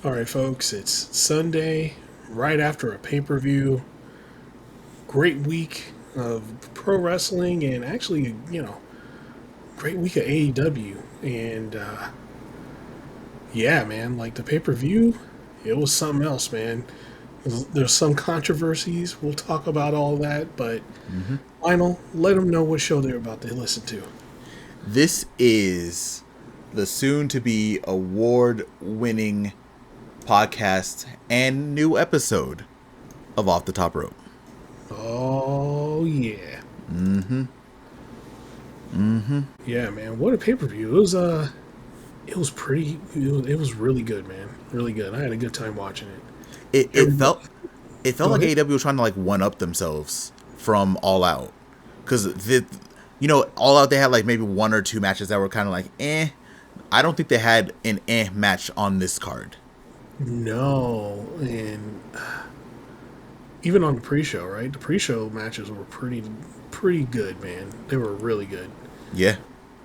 All right, folks, it's Sunday, right after a pay-per-view. Great week of pro wrestling and actually, great week of AEW. And yeah, man, like the pay-per-view, it was something else, man. There's some controversies. We'll talk about all that, but Mm-hmm. Lionel, let them know what show they're about to listen to. This is the soon-to-be award-winning podcast and new episode of Off the Tope Rope. Oh, yeah. Mm-hmm. Mm-hmm. Yeah, man, what a pay-per-view. It was pretty. It was really good, man. Really good. I had a good time watching it. It felt Go like ahead. AEW was trying to like one up themselves from All Out, because All Out, they had like maybe one or two matches that were kind of like eh. I don't think they had an match on this card. No, and even on the pre-show, right? The pre-show matches were pretty good, man. They were really good. Yeah.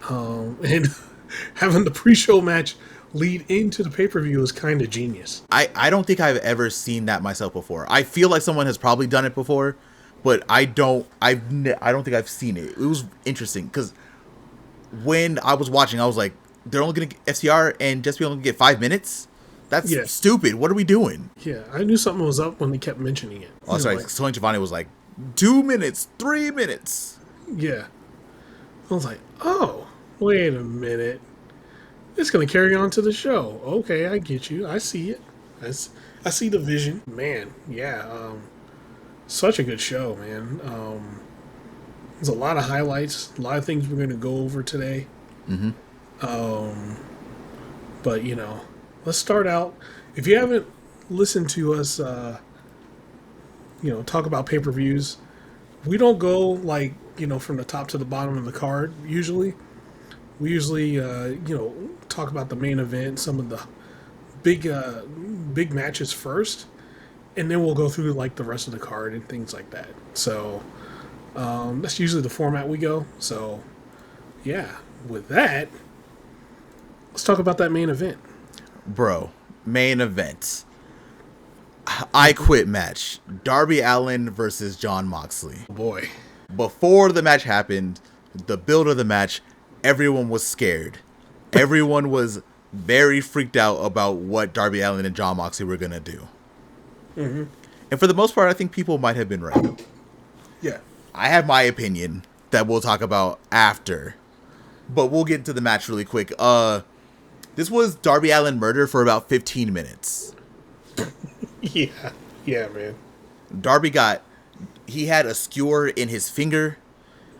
And having the pre-show match lead into the pay-per-view is kind of genius. I don't think I've ever seen that myself before. I feel like someone has probably done it before, but I don't think I've seen it. It was interesting because when I was watching, I was like, they're only gonna get FCR and just be only gonna get 5 minutes. That's Yeah. stupid. What are we doing? Yeah, I knew something was up when they kept mentioning it. Oh, sorry. Like, Tony Giovanni was like 2 minutes, 3 minutes. yeah. I was like, oh, wait a minute. It's going to carry on to the show. Okay, I get you. I see it. I see the vision. Man, yeah. Such a good show, man. There's a lot of highlights, a lot of things we're going to go over today. Mm-hmm. But, let's start out. If you haven't listened to us, talk about pay-per-views, we don't go, like, from the top to the bottom of the card, usually. We usually, talk about the main event, some of the big matches first, and then we'll go through like the rest of the card and things like that. So that's usually the format we go. So yeah, with that, let's talk about that main event. Bro, main event. I quit match. Darby Allin versus Jon Moxley. Oh boy, Before the match happened, the build of the match, everyone was scared. Everyone was very freaked out about what Darby Allin and Jon Moxley were going to do. Mm-hmm. And for the most part, I think people might have been right. Yeah, I have my opinion that we'll talk about after. But we'll get into the match really quick. This was Darby Allin murder for about 15 minutes. yeah, man. Darby he had a skewer in his finger.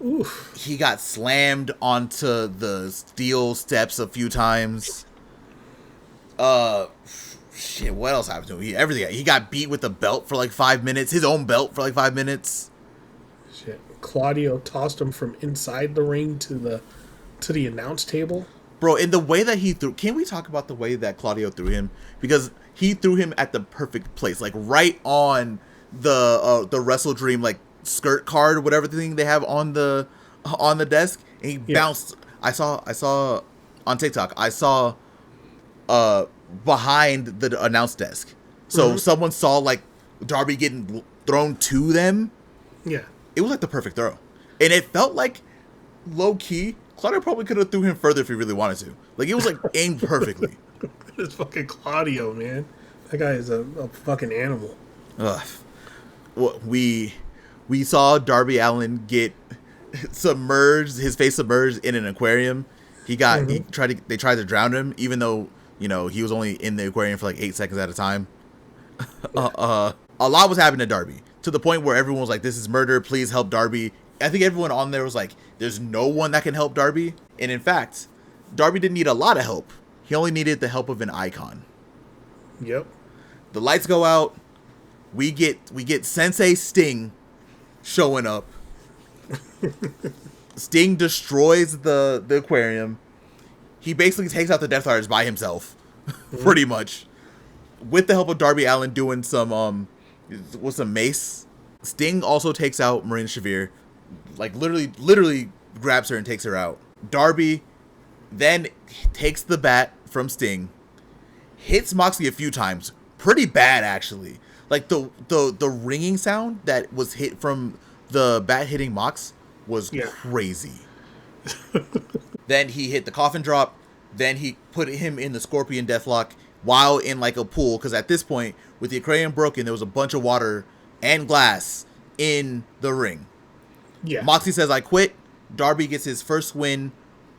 Oof. He got slammed onto the steel steps a few times. Shit, what else happened to him? Everything. He got beat with a belt for like 5 minutes. His own belt for like 5 minutes. Shit. Claudio tossed him from inside the ring to the announce table. Bro, in the way that he threw... Can we talk about the way that Claudio threw him? Because he threw him at the perfect place. Like, right on the WrestleDream, like, skirt card, whatever thing they have on the desk. And he bounced... I saw on TikTok, I saw behind the announce desk. So someone saw, like, Darby getting thrown to them. Yeah. It was, like, the perfect throw. And it felt like, low-key... Claudio probably could have threw him further if he really wanted to. Like, it was, like, aimed perfectly. It's fucking Claudio, man. That guy is a fucking animal. Ugh. Well, we saw Darby Allin get submerged, his face submerged in an aquarium. They tried to drown him, even though, he was only in the aquarium for, like, 8 seconds at a time. A lot was happening to Darby, to the point where everyone was like, this is murder, please help Darby. I think everyone on there was like, there's no one that can help Darby. And in fact, Darby didn't need a lot of help. He only needed the help of an icon. Yep. The lights go out. We get Sensei Sting showing up. Sting destroys the aquarium. He basically takes out the Death Riders by himself. Pretty much. With the help of Darby Allin doing some with some mace. Sting also takes out Marina Shafir. Like, literally grabs her and takes her out. Darby then takes the bat from Sting, hits Moxley a few times, pretty bad actually. Like the ringing sound that was hit from the bat hitting Mox was crazy. Then he hit the coffin drop. Then he put him in the Scorpion Deathlock while in like a pool, because at this point, with the aquarium broken, there was a bunch of water and glass in the ring. Yeah. Moxley says, "I quit." Darby gets his first win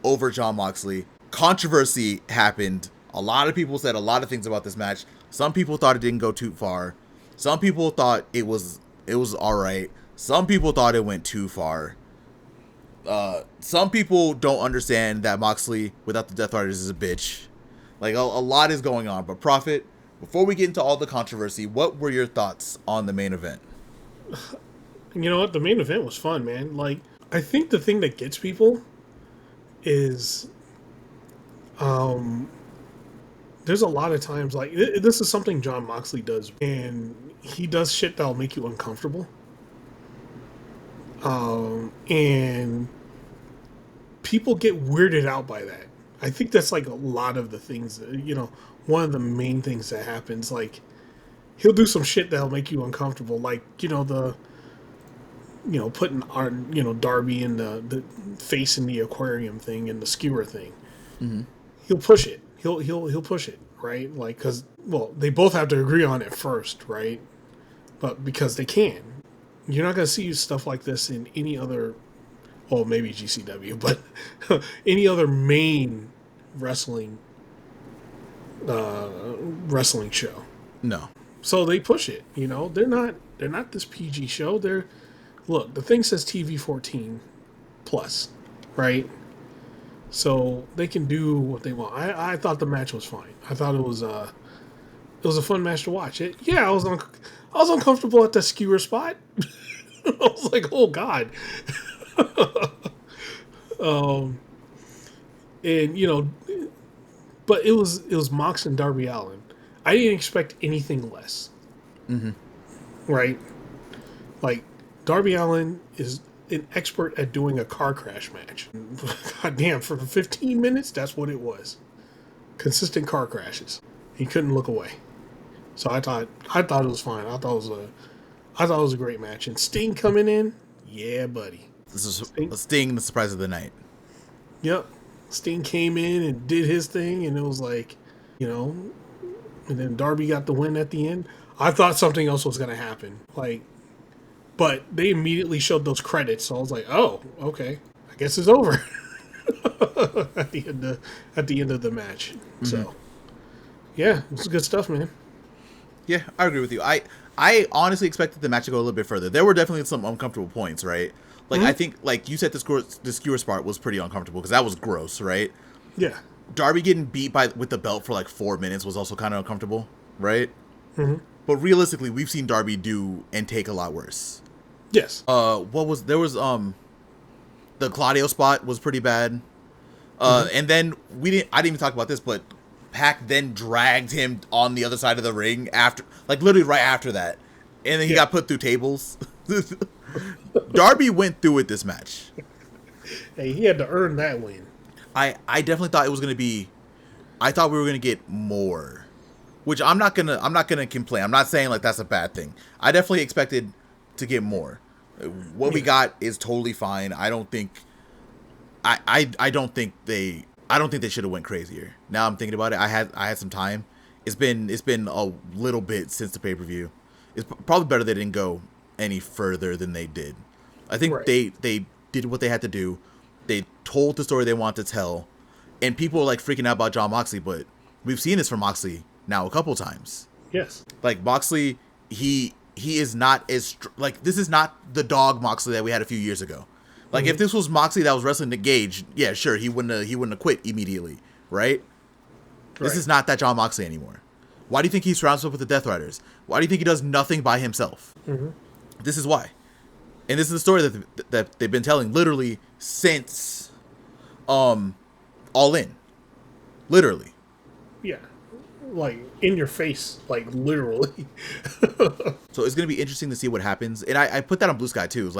over Jon Moxley. Controversy happened. A lot of people said a lot of things about this match. Some people thought it didn't go too far. Some people thought it was all right. Some people thought it went too far. Some people don't understand that Moxley without the Death Riders is a bitch. Like a lot is going on. But Proffitt, before we get into all the controversy, what were your thoughts on the main event? You know what? The main event was fun, man. Like, I think the thing that gets people is, there's a lot of times, like, this is something Jon Moxley does, and he does shit that'll make you uncomfortable. And people get weirded out by that. I think that's like a lot of the things that, one of the main things that happens. Like, he'll do some shit that'll make you uncomfortable. Like, putting our, Darby in the face in the aquarium thing and the skewer thing. Mm-hmm. He'll push it. He'll push it, right? Like, because, they both have to agree on it first, right? But because they can. You're not going to see stuff like this in any other, well, maybe GCW, but any other main wrestling show. No. So they push it, They're not this PG show. Look, the thing says TV 14 plus, right? So they can do what they want. I thought the match was fine. I thought it was a fun match to watch. I was uncomfortable at the skewer spot. I was like, oh god. But it was Mox and Darby Allin. I didn't expect anything less. Mm-hmm. Right? Like, Darby Allin is an expert at doing a car crash match. God damn, for 15 minutes, that's what it was. Consistent car crashes. He couldn't look away. So I thought it was fine. I thought it was a great match. And Sting coming in, yeah, buddy. This is Sting, the surprise of the night. Yep. Sting came in and did his thing, and it was like, and then Darby got the win at the end. I thought something else was going to happen. But they immediately showed those credits, so I was like, oh, okay. I guess it's over. at the end of the match. Mm-hmm. So, yeah, it was good stuff, man. Yeah, I agree with you. I honestly expected the match to go a little bit further. There were definitely some uncomfortable points, right? Like, I think, like you said, the skewer spot was pretty uncomfortable because that was gross, right? Yeah. Darby getting beat with the belt for like 4 minutes was also kind of uncomfortable, right? Mm-hmm. But realistically, we've seen Darby do and take a lot worse. Yes. The Claudio spot was pretty bad. And then I didn't even talk about this, but Pac then dragged him on the other side of the ring after, like literally right after that. And then he got put through tables. Darby went through with this match. Hey, he had to earn that win. I definitely thought it was going to be, I thought we were going to get more, which I'm not going to complain. I'm not saying like that's a bad thing. I definitely expected to get more. What we got is totally fine. I don't think they should have went crazier. Now I'm thinking about it. I had some time. It's been a little bit since the pay-per-view. It's probably better they didn't go any further than they did. I think they did what they had to do. They told the story they wanted to tell, and people are like freaking out about Jon Moxley, but we've seen this from Moxley now a couple times. Yes. Like Moxley, he is not as like, this is not the dog Moxley that we had a few years ago. Like if this was Moxley that was wrestling the Gage, yeah, sure, he wouldn't have quit immediately, right? This is not that Jon Moxley anymore. Why do you think he surrounds himself with the Death Riders? Why do you think he does nothing by himself? Mm-hmm. This is why. And this is the story that they've been telling literally since All In. Literally. Yeah. Like in your face, like literally. So it's going to be interesting to see what happens. And I put that on Blue Sky too. It's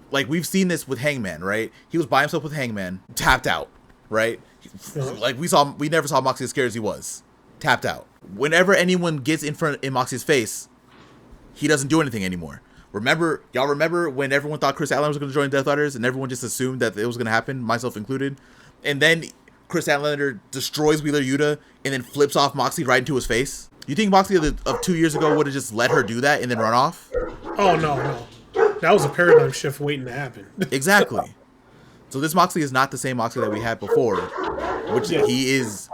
like we've seen this with Hangman, right? He was by himself with Hangman, tapped out, right? Uh-huh. Like we never saw Moxley as scared as he was, tapped out. Whenever anyone gets in Moxley's face, he doesn't do anything anymore. Y'all remember when everyone thought Kris Statlander was going to join Death Riders and everyone just assumed that it was going to happen, myself included? And then Kris Statlander destroys Wheeler Yuta and then flips off Moxley right into his face? You think Moxley of 2 years ago would have just let her do that and then run off? Oh, no. That was a paradigm shift waiting to happen. Exactly. So this Moxley is not the same Moxley that we had before, which he is.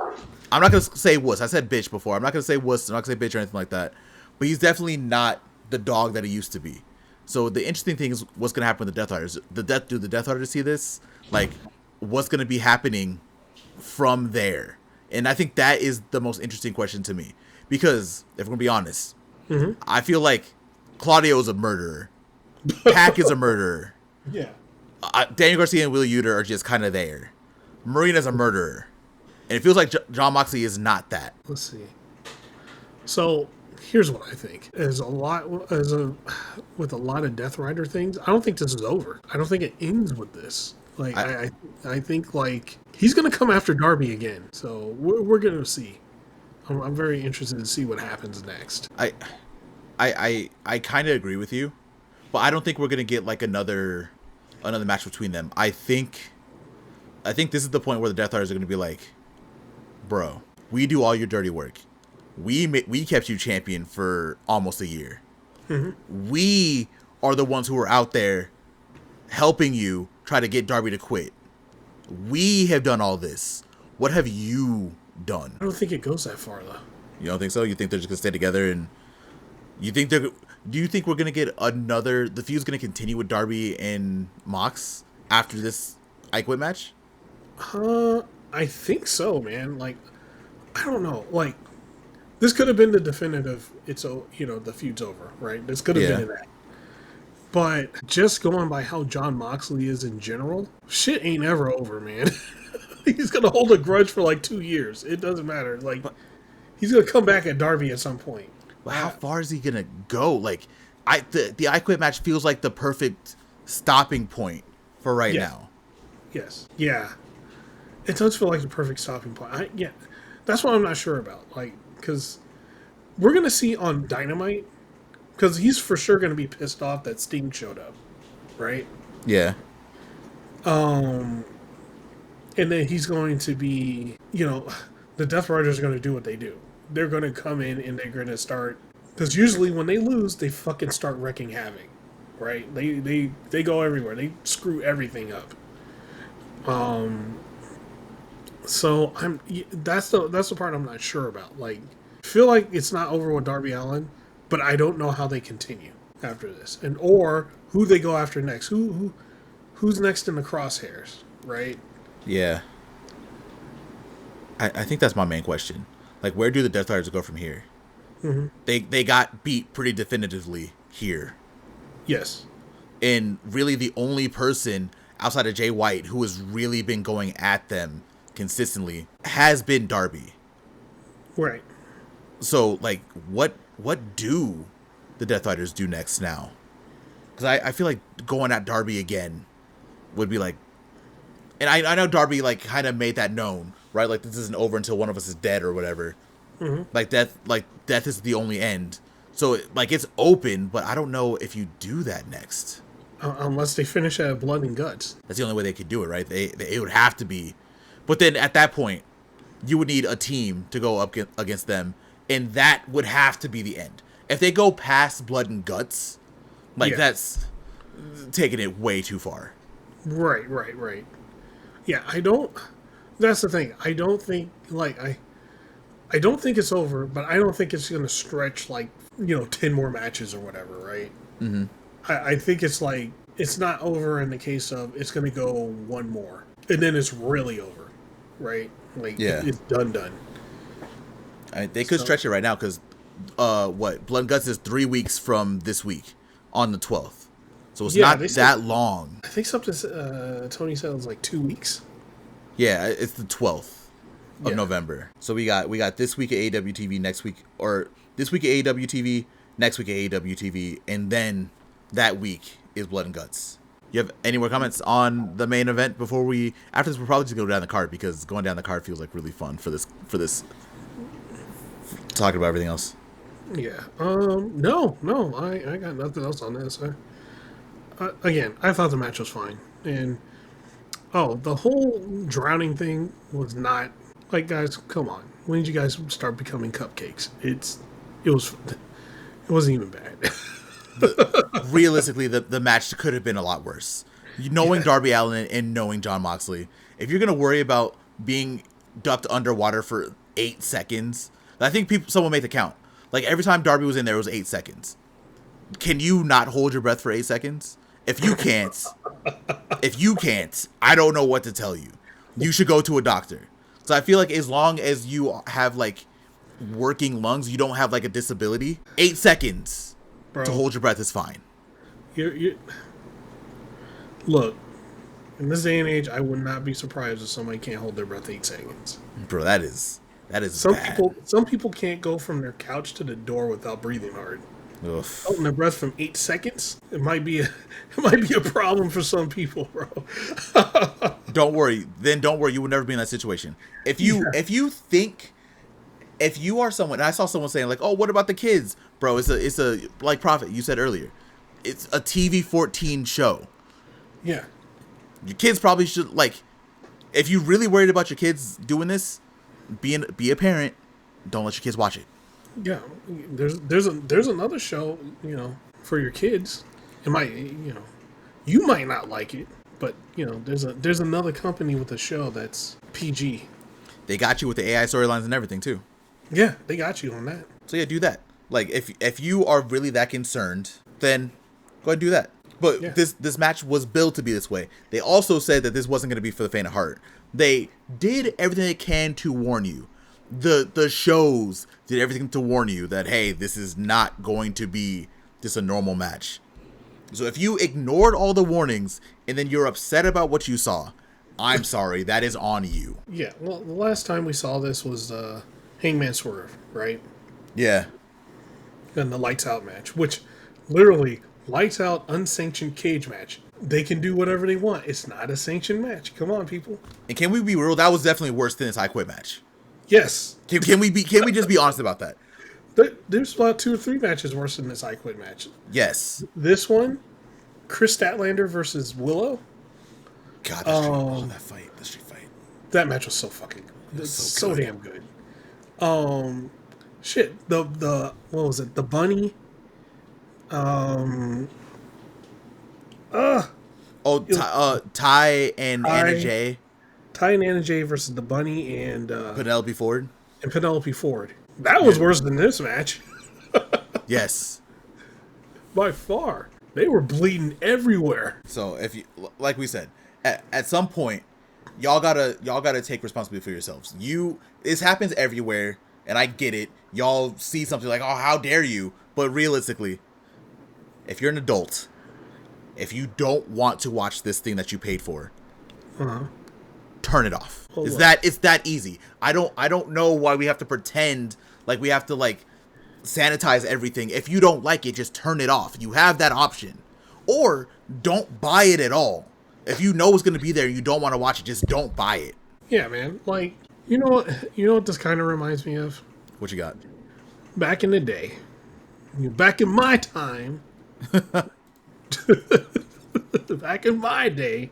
I'm not going to say wuss. I said bitch before. I'm not going to say wuss. I'm not going to say bitch or anything like that. But he's definitely not the dog that he used to be. So the interesting thing is what's going to happen with the Death Riders. Do the Death Riders see this? Like, what's going to be happening from there? And I think that is the most interesting question to me. Because, if we're going to be honest, I feel like Claudio is a murderer. Pac is a murderer. Yeah. Daniel Garcia and Wheeler Yuta are just kind of there. Marina's a murderer. And it feels like Jon Moxley is not that. Let's see. So, here's what I think. With a lot of Death Rider things, I don't think this is over. I don't think it ends with this. Like, I think, like, he's going to come after Darby again. So, we're going to see. I'm very interested to see what happens next. I kind of agree with you, but I don't think we're gonna get like another match between them. I think this is the point where the Death Riders are gonna be like, bro, we do all your dirty work. We kept you champion for almost a year. We are the ones who are out there helping you try to get Darby to quit. We have done all this. What have you done? I don't think it goes that far, though. You don't think so? You think they're just gonna stay together, and do you think we're gonna get the feud's gonna continue with Darby and Mox after this I Quit match? I think so, man. Like, I don't know. Like, this could have been the definitive. The feud's over, right? This could have been that. But just going by how Jon Moxley is in general, shit ain't ever over, man. He's going to hold a grudge for like 2 years. It doesn't matter. Like, he's going to come back at Darby at some point. But how far is he going to go? Like, the I Quit match feels like the perfect stopping point for right now. Yes. Yeah. It does feel like the perfect stopping point. That's what I'm not sure about. Like, because we're going to see on Dynamite, because he's for sure going to be pissed off that Sting showed up, right? Yeah. And then he's going to be, the Death Riders are going to do what they do. They're going to come in and they're going to start, because usually when they lose, they fucking start wrecking havoc, right? They go everywhere. They screw everything up. So that's the part I'm not sure about. Like, I feel like it's not over with Darby Allin, but I don't know how they continue after this, or who they go after next. Who's next in the crosshairs, right? Yeah. I think that's my main question. Like, where do the Death Riders go from here? They got beat pretty definitively here. Yes. And really the only person outside of Jay White who has really been going at them consistently has been Darby. Right. So, like, what do the Death Riders do next now? Because I feel like going at Darby again would be like... And I know Darby, like, kind of made that known, right? Like, this isn't over until one of us is dead or whatever. Like, death is the only end. So, like, it's open, but I don't know if you do that next. Unless they finish at Blood and Guts. That's the only way they could do it, right? It would have to be. But then at that point, you would need a team to go up against them, and that would have to be the end. If they go past Blood and Guts, like, that's taking it way too far. Right. Yeah, that's the thing. I don't think, like, I don't think it's over, but I don't think it's going to stretch, like, 10 more matches or whatever, right? I think it's like, it's not over in the case of it's going to go one more, and then it's really over, right? Like, it's done. They could stretch it right now, because, Blood and Guts is 3 weeks from this week, on the 12th. So it's not that long. I think something Tony said it was like 2 weeks. Yeah, it's the 12th of November. So we got this week at AEW TV, next week, or this week at AEW TV, next week at AEW TV, and then that week is Blood and Guts. You have any more comments on the main event before after this? We'll probably just go down the card, because going down the card feels like really fun for this talking about everything else. Yeah. No, I got nothing else on this. Again, I thought the match was fine, and the whole drowning thing was not like, guys, come on. When did you guys start becoming cupcakes? It wasn't even bad. Realistically, the match could have been a lot worse. Knowing Darby Allin and knowing Jon Moxley, if you're gonna worry about being ducked underwater for 8 seconds, I think someone made the count. Like every time Darby was in there, it was 8 seconds. Can you not hold your breath for 8 seconds? If you can't, I don't know what to tell you. You should go to a doctor. So I feel like as long as you have like working lungs, you don't have like a disability, 8 seconds to hold your breath is fine. Look, in this day and age, I would not be surprised if somebody can't hold their breath 8 seconds. Bro, that is bad. Some people can't go from their couch to the door without breathing hard. Oof. Holding their breath from 8 seconds, it might be a problem for some people, bro. Don't worry. Then don't worry. You will never be in that situation. If you are someone, and I saw someone saying like, "Oh, what about the kids, bro?" It's a like Proffitt, you said earlier. It's a TV-14 show. Yeah. Your kids probably should, like, if you're really worried about your kids doing this, be a parent. Don't let your kids watch it. Yeah, there's another show, for your kids. It might, you might not like it, but there's another company with a show that's PG. They got you with the AI storylines and everything too. Yeah, they got you on that. So yeah, do that. Like if you are really that concerned, then go ahead and do that. But yeah. This match was billed to be this way. They also said that this wasn't going to be for the faint of heart. They did everything they can to warn you. The shows did everything to warn you that, hey, this is not going to be just a normal match. So if you ignored all the warnings and then you're upset about what you saw, I'm sorry, that is on you. Yeah, well, the last time we saw this was Hangman Swerve, right? Yeah. And the Lights Out match, which literally, Lights Out, unsanctioned cage match. They can do whatever they want. It's not a sanctioned match. Come on, people. And can we be real? That was definitely worse than this I Quit match. Yes. Can we just be honest about that? There's about 2 or 3 matches worse than this I Quit match. Yes. This one, Kris Statlander versus Willow. God, that street fight. That match was so fucking good. So damn good. Shit. The what was it? The bunny. Ty and Anna Jay. Ty and Anna Jay versus the bunny and Penelope Ford. And Penelope Ford. That was worse than this match. Yes. By far. They were bleeding everywhere. So if you, like we said, at some point, y'all gotta take responsibility for yourselves. This happens everywhere, and I get it. Y'all see something like, oh, how dare you? But realistically, if you're an adult, if you don't want to watch this thing that you paid for, turn it off. It's that easy. I don't know why we have to pretend like we have to like sanitize everything. If you don't like it, just turn it off. You have that option. Or don't buy it at all. If you know it's going to be there and you don't want to watch it, just don't buy it. Yeah, man. Like, you know what this kind of reminds me of? What you got? Back in the day. Back in my time. Back in my day,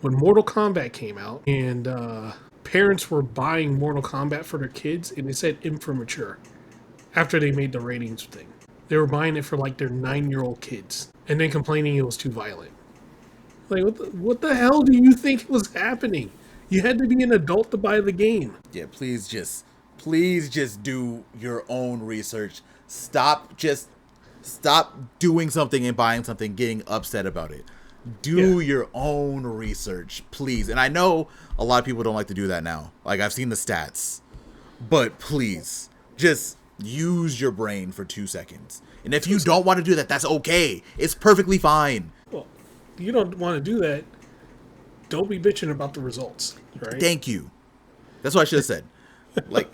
when Mortal Kombat came out and parents were buying Mortal Kombat for their kids and it said immature after they made the ratings thing. They were buying it for like their 9-year-old kids and then complaining it was too violent. Like, what the hell do you think was happening? You had to be an adult to buy the game. Yeah, please just do your own research. Stop doing something and buying something, getting upset about it. Do your own research, please. And I know a lot of people don't like to do that now. Like, I've seen the stats. But please, just use your brain for 2 seconds. And if you don't want to do that, that's okay. It's perfectly fine. Well, you don't want to do that. Don't be bitching about the results, right? Thank you. That's what I should have said. Like,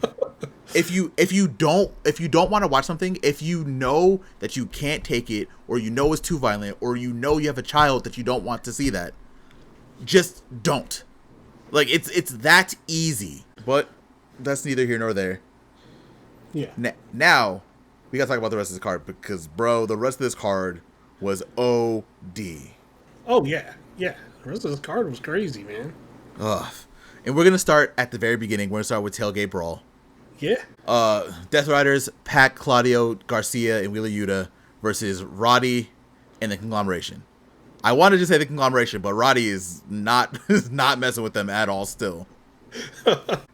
if you don't want to watch something, if you know that you can't take it, or you know it's too violent, or you know you have a child that you don't want to see that, just don't. Like, it's that easy. But that's neither here nor there. Yeah. Now, we got to talk about the rest of this card because, bro, the rest of this card was OD. Oh, yeah. Yeah. The rest of this card was crazy, man. Ugh. And we're going to start at the very beginning. We're going to start with Tailgate Brawl. Yeah. Death Riders, Pac, Claudio, Garcia, and Wheeler Yuta versus Roddy and the Conglomeration. I wanted to say the Conglomeration, but Roddy is not messing with them at all still.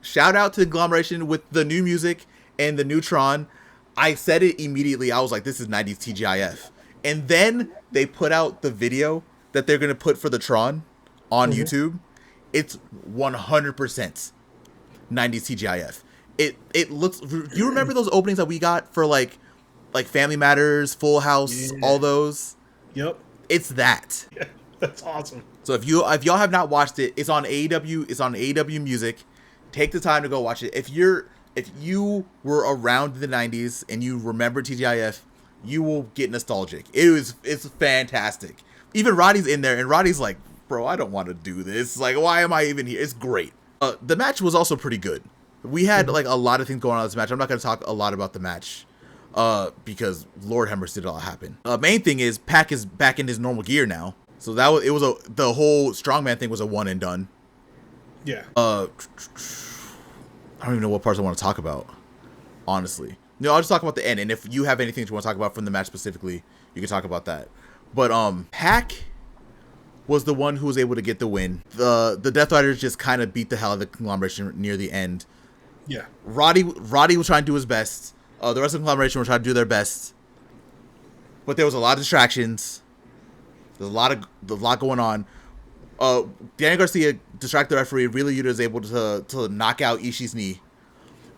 Shout out to the Conglomeration with the new music and the new Tron. I said it immediately. I was like, this is 90s TGIF. And then they put out the video that they're going to put for the Tron on YouTube. It's 100% 90s TGIF. It looks. You remember those openings that we got for like Family Matters, Full House, all those? Yep. It's that. Yeah, that's awesome. So if y'all have not watched it, it's on AEW. It's on AEW Music. Take the time to go watch it. If you were around the 90s and you remember TGIF, you will get nostalgic. It's fantastic. Even Roddy's in there, and Roddy's like, bro, I don't want to do this. Like, why am I even here? It's great. The match was also pretty good. We had like a lot of things going on in this match. I'm not going to talk a lot about the match because Lord Hemmers did it all happen. Main thing is Pac is back in his normal gear now. So the whole strongman thing was a one and done. Yeah. I don't even know what parts I want to talk about, honestly. No, I'll just talk about the end. And if you have anything that you want to talk about from the match specifically, you can talk about that. But Pac was the one who was able to get the win. The Death Riders just kind of beat the hell out of the Conglomeration near the end. Yeah. Roddy was trying to do his best. The rest of the Conglomeration were trying to do their best. But there was a lot of distractions. There's a lot going on. Danny Garcia distracted the referee. Wheeler Yuta is able to knock out Ishii's knee,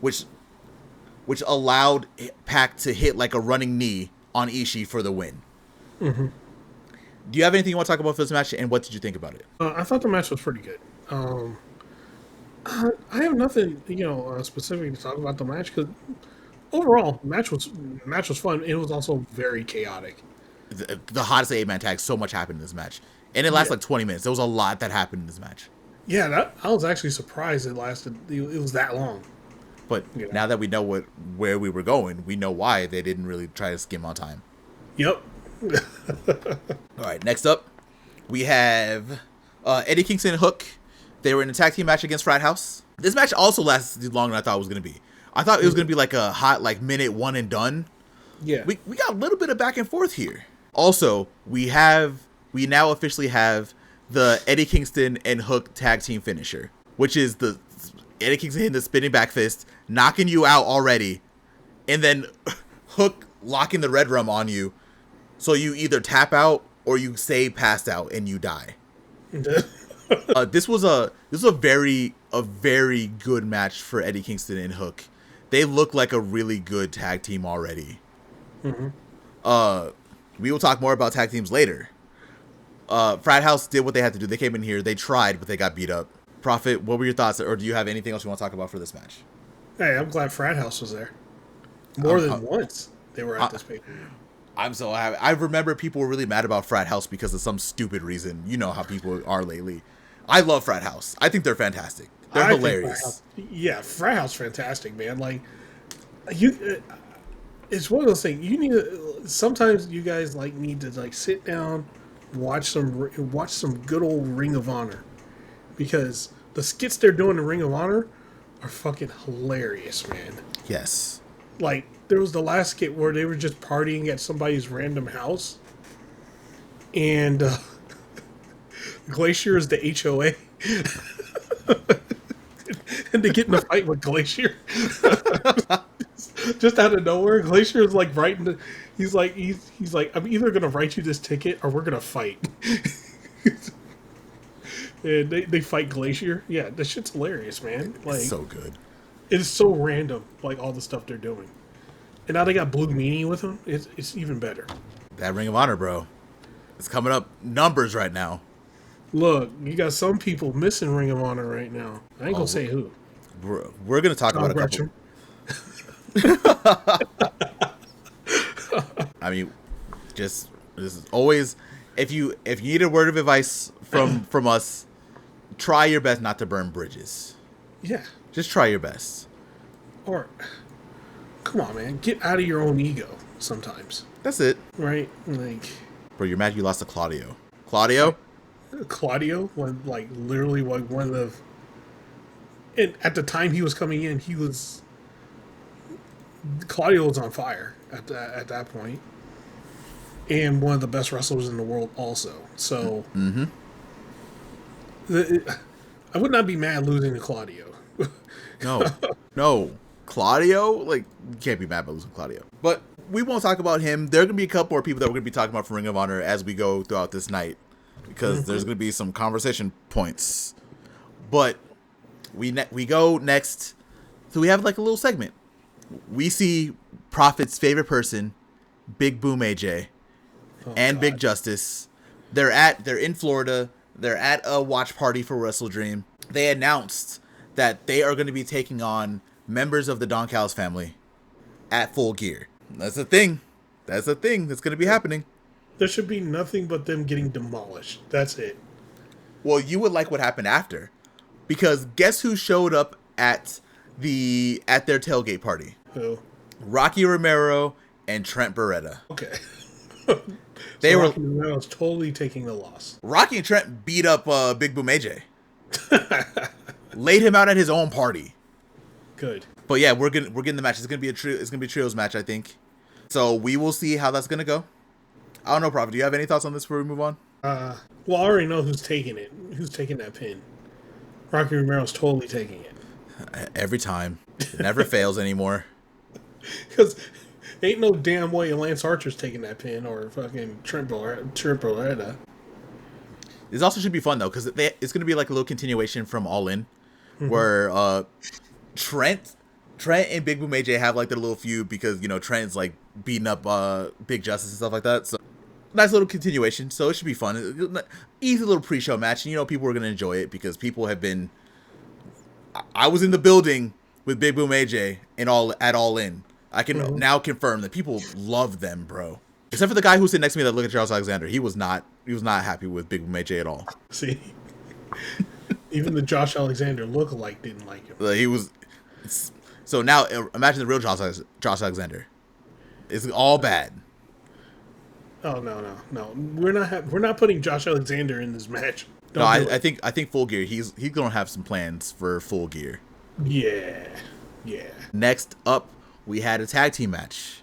which allowed Pac to hit like a running knee on Ishii for the win. Mm-hmm. Do you have anything you want to talk about for this match, and what did you think about it? I thought the match was pretty good. I have nothing, specific to talk about the match because overall, match was fun. It was also very chaotic. The hottest 8-man tag. So much happened in this match, and it lasted like 20 minutes. There was a lot that happened in this match. Yeah, I was actually surprised it lasted. It was that long. But now that we know where we were going, we know why they didn't really try to skim on time. Yep. All right, next up, we have Eddie Kingston and Hook. They were in a tag team match against Frat House. This match also lasted longer than I thought it was going to be. I thought it was going to be like a hot minute one and done. Yeah. We got a little bit of back and forth here. Also, we now officially have the Eddie Kingston and Hook tag team finisher, which is the Eddie Kingston hitting the spinning back fist, knocking you out already, and then Hook locking the red rum on you. So you either tap out or you stay passed out and you die. This was a very good match for Eddie Kingston and Hook. They look like a really good tag team already. Mm-hmm. We will talk more about tag teams later. Frat House did what they had to do. They came in here, they tried, but they got beat up. Proffitt, what were your thoughts, or do you have anything else you want to talk about for this match? Hey, I'm glad Frat House was there. More than once they were at this pay-per-view. I'm so happy. I remember people were really mad about Frat House because of some stupid reason. You know how people are lately. I love Frat House. I think they're fantastic. They're hilarious. Frat House fantastic, man. Like, it's one of those things. You need to, sometimes you guys need to sit down, watch some good old Ring of Honor, because the skits they're doing in Ring of Honor are fucking hilarious, man. Yes. Like, there was the last skit where they were just partying at somebody's random house, and Glacier is the HOA, and they get in a fight with Glacier. Just out of nowhere, Glacier is writing. He's like, I'm either gonna write you this ticket or we're gonna fight. And they fight Glacier. Yeah, that shit's hilarious, man. It's so good. It is so random, all the stuff they're doing. And now they got Blue Meanie with them. It's even better. That Ring of Honor, bro. It's coming up numbers right now. Look, you got some people missing Ring of Honor right now. I ain't gonna say who. We're gonna talk about a couple. I mean, this is always, if you need a word of advice from us, try your best not to burn bridges. Yeah. Just try your best. Or come on, man, get out of your own ego sometimes, That's it. right? Like, Bro, you're mad you lost to Claudio. Claudio? Claudio was like literally like one of the. And at the time he was coming in, Claudio was on fire at that point, and one of the best wrestlers in the world also. So, I would not be mad losing to Claudio. No. Claudio? Like, you can't be mad about losing Claudio. But we won't talk about him. There are going to be a couple more people that we're going to be talking about from Ring of Honor as we go throughout this night, because there's going to be some conversation points. But we go next. So we have like a little segment. We see Proffitt's favorite person, Big Boom AJ, and God. Big Justice. They're in Florida. They're at a watch party for WrestleDream. They announced that they are going to be taking on members of the Don Callis family at Full Gear. That's a thing. That's going to be happening. There should be nothing but them getting demolished. That's it. Well, you would like what happened after, because guess who showed up at their tailgate party? Who? Rocky Romero and Trent Beretta. Okay. Rocky Romero was totally taking the loss. Rocky and Trent beat up Big Boom AJ. Laid him out at his own party. Good. But yeah, we're getting the match. It's gonna be a trios match, I think. So we will see how that's gonna go. I don't know, Proffitt. Do you have any thoughts on this before we move on? Well, I already know who's taking it. Who's taking that pin? Rocky Romero's totally taking it. Every time. It never fails anymore. Because ain't no damn way Lance Archer's taking that pin or fucking Trent Beretta. This also should be fun, though, because it's going to be like a little continuation from All In, where Trent and Big Boom AJ have like their little feud because, Trent's like beating up Big Justice and stuff like that. So nice little continuation. So it should be fun. Easy little pre-show match. And, people are going to enjoy it because people have been... I was in the building with Big Boom AJ and at All In. I can now confirm that people love them, bro. Except for the guy who's sitting next to me that looked at Charles Alexander. He was not happy with Big Boom AJ at all. See? Even the Josh Alexander lookalike didn't like him. He was... So now, imagine the real Josh Alexander. It's all bad. Oh, no. We're not putting Josh Alexander in this match. I think Full Gear, he's going to have some plans for Full Gear. Yeah. Next up, we had a tag team match.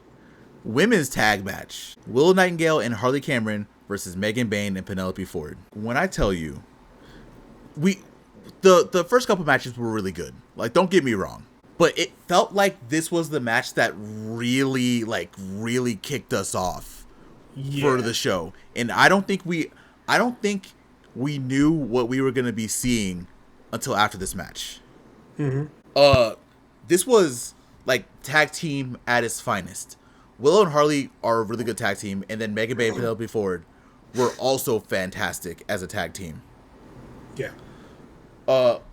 Women's tag match. Willow Nightingale and Harley Cameron versus Megan Bayne and Penelope Ford. When I tell you, the first couple matches were really good. Like, don't get me wrong. But it felt like this was the match that really kicked us off for the show. And I don't think we knew what we were going to be seeing until after this match. This was like tag team at its finest. Willow and Harley are a really good tag team, and then Megan Bayne and Penelope Ford were also fantastic as a tag team. Yeah.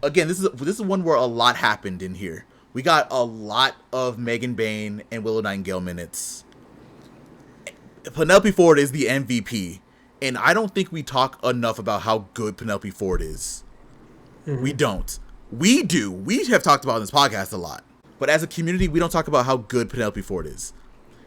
Again, this is one where a lot happened in here. We got a lot of Megan Bayne and Willow Nightingale minutes. Penelope Ford is the MVP, and I don't think we talk enough about how good Penelope Ford is. We don't. We do. We have talked about it in this podcast a lot. But as a community, we don't talk about how good Penelope Ford is.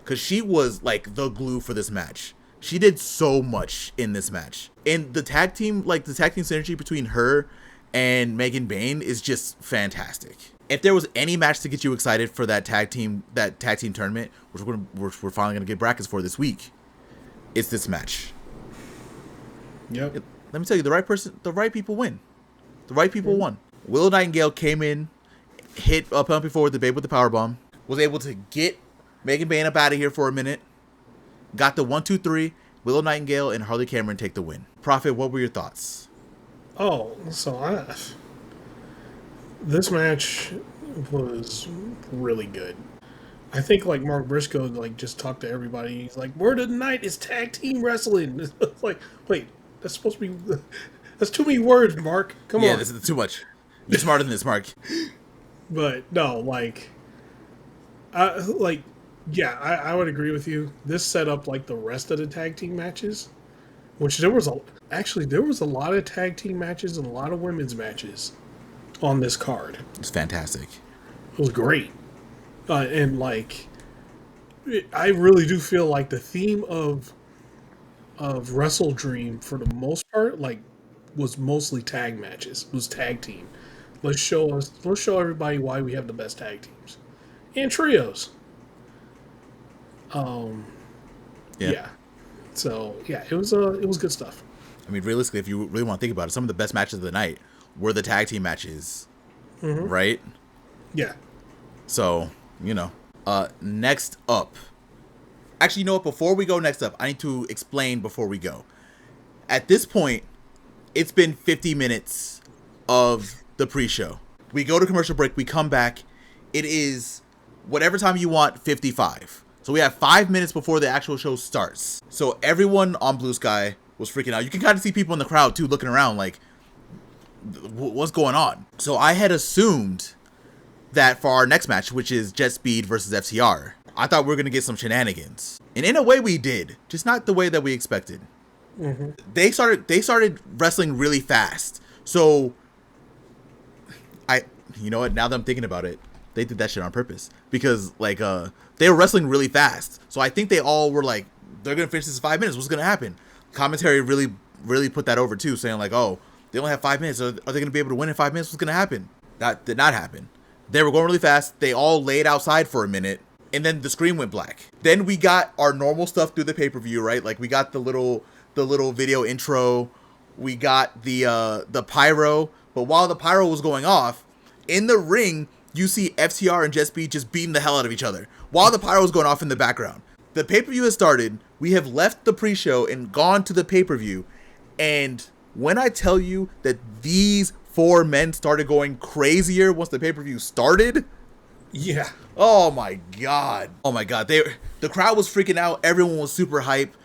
Because she was like the glue for this match. She did so much in this match. And the tag team synergy between her and Megan Bayne is just fantastic. If there was any match to get you excited for that tag team tournament, which we're finally going to get brackets for this week, it's this match. Yep. Let me tell you, the right people win. The right people won. Willow Nightingale came in, hit Penelope Ford with the Babe with the powerbomb, was able to get Megan Bayne up out of here for a minute, got the 1-2-3, Willow Nightingale and Harley Cameron take the win. Proffitt, what were your thoughts? Oh, so this match was really good. I think like Mark Briscoe like just talked to everybody. He's like, "Word of the night is tag team wrestling." It's like, wait, that's supposed to be that's too many words, Mark. Come on. Yeah, this is too much. You're smarter than this, Mark. But no, I would agree with you. This set up like the rest of the tag team matches, which there was a lot of tag team matches and a lot of women's matches on this card. It's fantastic. It was great. And like I really do feel like the theme of WrestleDream for the most part, like, was mostly tag matches. It was tag team. Let's show everybody why we have the best tag teams and trios. Um, Yeah. yeah. So yeah, it was good stuff. I mean, realistically, if you really want to think about it, some of the best matches of the night were the tag team matches, right? Yeah. So, next up. Actually, you know what? Before we go next up, I need to explain before we go. At this point, it's been 50 minutes of the pre-show. We go to commercial break. We come back. It is whatever time you want, 55. So we have 5 minutes before the actual show starts. So everyone on Blue Sky was freaking out. You can kind of see people in the crowd, too, looking around like, what's going on? So I had assumed that for our next match, which is Jet Speed versus FTR, I thought we were going to get some shenanigans. And in a way we did, just not the way that we expected. Mm-hmm. They started wrestling really fast. So you know what, now that I'm thinking about it, they did that shit on purpose. Because they were wrestling really fast. So I think they all were like, they're going to finish this in 5 minutes. What's going to happen? Commentary really put that over too, saying like, oh, they only have 5 minutes. Are they going to be able to win in 5 minutes? What's going to happen? That did not happen. They were going really fast. They all laid outside for a minute, and then the screen went black. Then we got our normal stuff through the pay-per-view, right? Like we got the little video intro. We got the pyro. But while the pyro was going off, in the ring, you see FTR and Jet Speed just beating the hell out of each other while the pyro was going off in the background. The pay-per-view has started. We have left the pre-show and gone to the pay-per-view. And when I tell you that these four men started going crazier once the pay-per-view started. Yeah. Oh my god. The crowd was freaking out. Everyone was super hype.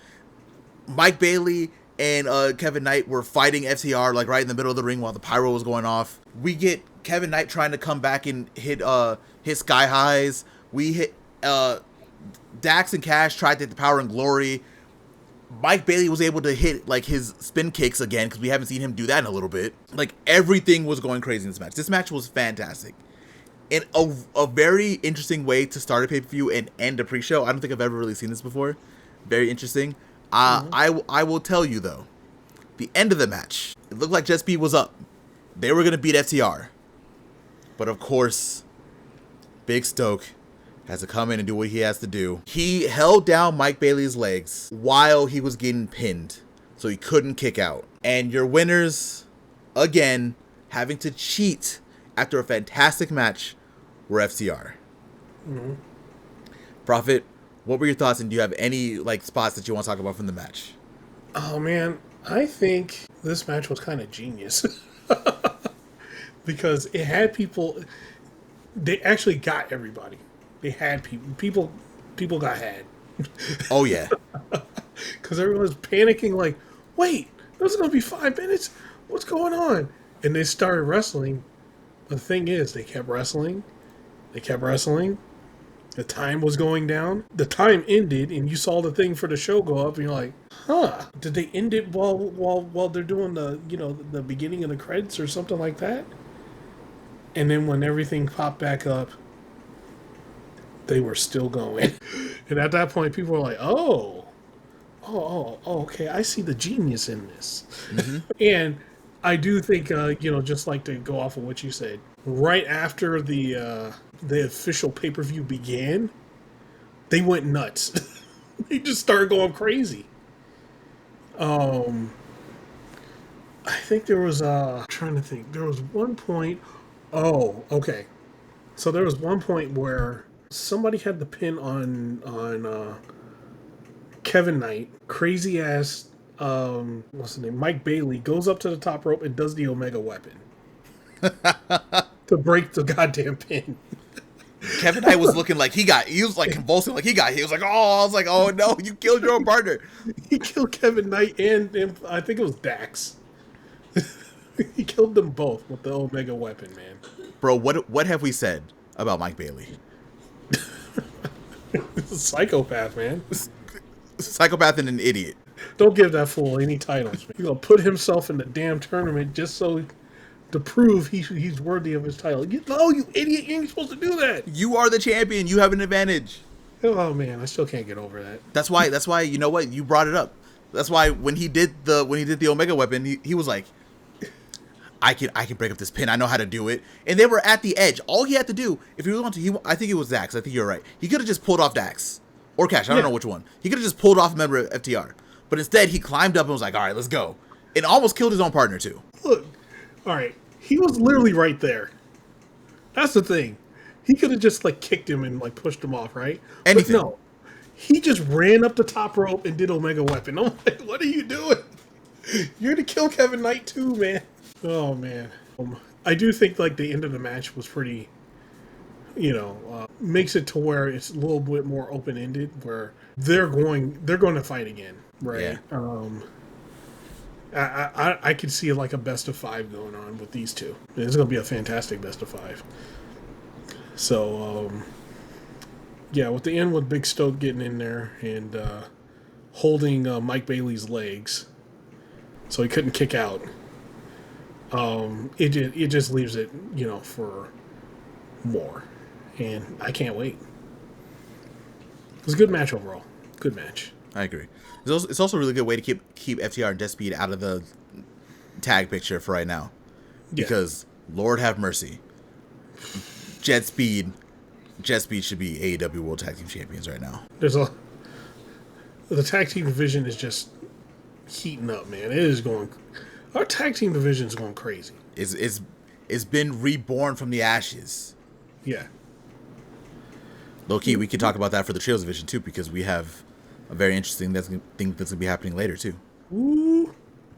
Mike Bailey and Kevin Knight were fighting FTR like right in the middle of the ring while the pyro was going off. We get Kevin Knight trying to come back and hit sky highs. We hit Dax and Cash tried to hit the Power and Glory. Mike Bailey was able to hit like his spin kicks again because we haven't seen him do that in a little bit. Like everything was going crazy in this match. This match was fantastic. In a very interesting way to start a pay-per-view and end a pre-show. I don't think I've ever really seen this before. Very interesting. I will tell you though, the end of the match, it looked like Jet Speed was up. They were going to beat FTR. But of course, Big Stoke has to come in and do what he has to do. He held down Mike Bailey's legs while he was getting pinned, so he couldn't kick out. And your winners, again, having to cheat after a fantastic match, were FTR. Mm-hmm. Proffitt, what were your thoughts, and do you have any spots that you want to talk about from the match? Oh man, I think this match was kind of genius. Because it had people, they actually got everybody. They had people got had. Oh yeah. Because everyone was panicking like, wait, there's going to be 5 minutes? What's going on? And they started wrestling. The thing is, they kept wrestling. They kept wrestling. The time was going down. The time ended, and you saw the thing for the show go up, and you're like, huh, did they end it while they're doing the beginning of the credits or something like that? And then when everything popped back up, they were still going. And at that point, people were like, oh, okay, I see the genius in this. Mm-hmm. And I do think, just like to go off of what you said, right after the official pay-per-view began, they went nuts. They just started going crazy. I think there was, I'm trying to think, there was one point, okay. So there was one point where somebody had the pin on Kevin Knight, crazy ass, what's his name? Mike Bailey goes up to the top rope and does the Omega Weapon to break the goddamn pin. Kevin Knight was looking like he was like convulsing, like he was like, oh, I was like, oh no, you killed your own partner. He killed Kevin Knight and I think it was Dax. He killed them both with the Omega Weapon, man. Bro, what have we said about Mike Bailey? He's a psychopath, man. Psychopath and an idiot. Don't give that fool any titles, man. He's gonna put himself in the damn tournament just so to prove he's worthy of his title. No, you idiot! You ain't supposed to do that. You are the champion. You have an advantage. Oh man, I still can't get over that. That's why you know what, you brought it up. That's why when he did the Omega weapon, he was like, I can break up this pin. I know how to do it. And they were at the edge. All he had to do, if he wanted to, I think it was Dax. I think you're right. He could have just pulled off Dax or Cash. I don't know which one. He could have just pulled off a member of FTR. But instead, he climbed up and was like, all right, let's go. And almost killed his own partner too. Look, all right, he was literally right there. That's the thing. He could have just like kicked him and like pushed him off, right? Anything. But no, he just ran up the top rope and did Omega weapon. I'm like, what are you doing? You're gonna kill Kevin Knight too, man. Oh man, I do think like the end of the match was pretty, makes it to where it's a little bit more open ended, where they're going to fight again, right? Yeah. I could see like a best of 5 going on with these two. It's gonna be a fantastic best of 5. So yeah, with the end with Big Stoke getting in there and holding Mike Bailey's legs, so he couldn't kick out. It just leaves it, for more, and I can't wait. It was a good match overall. Good match. I agree. It's also a really good way to keep FTR and Jet Speed out of the tag picture for right now, because Lord have mercy, Jet Speed should be AEW World Tag Team Champions right now. The tag team division is just heating up, man. It is going. Our tag team division is going crazy. It's been reborn from the ashes. Yeah. Low key, we could talk about that for the Trios division too, because we have a very interesting thing that's gonna be happening later too. Ooh.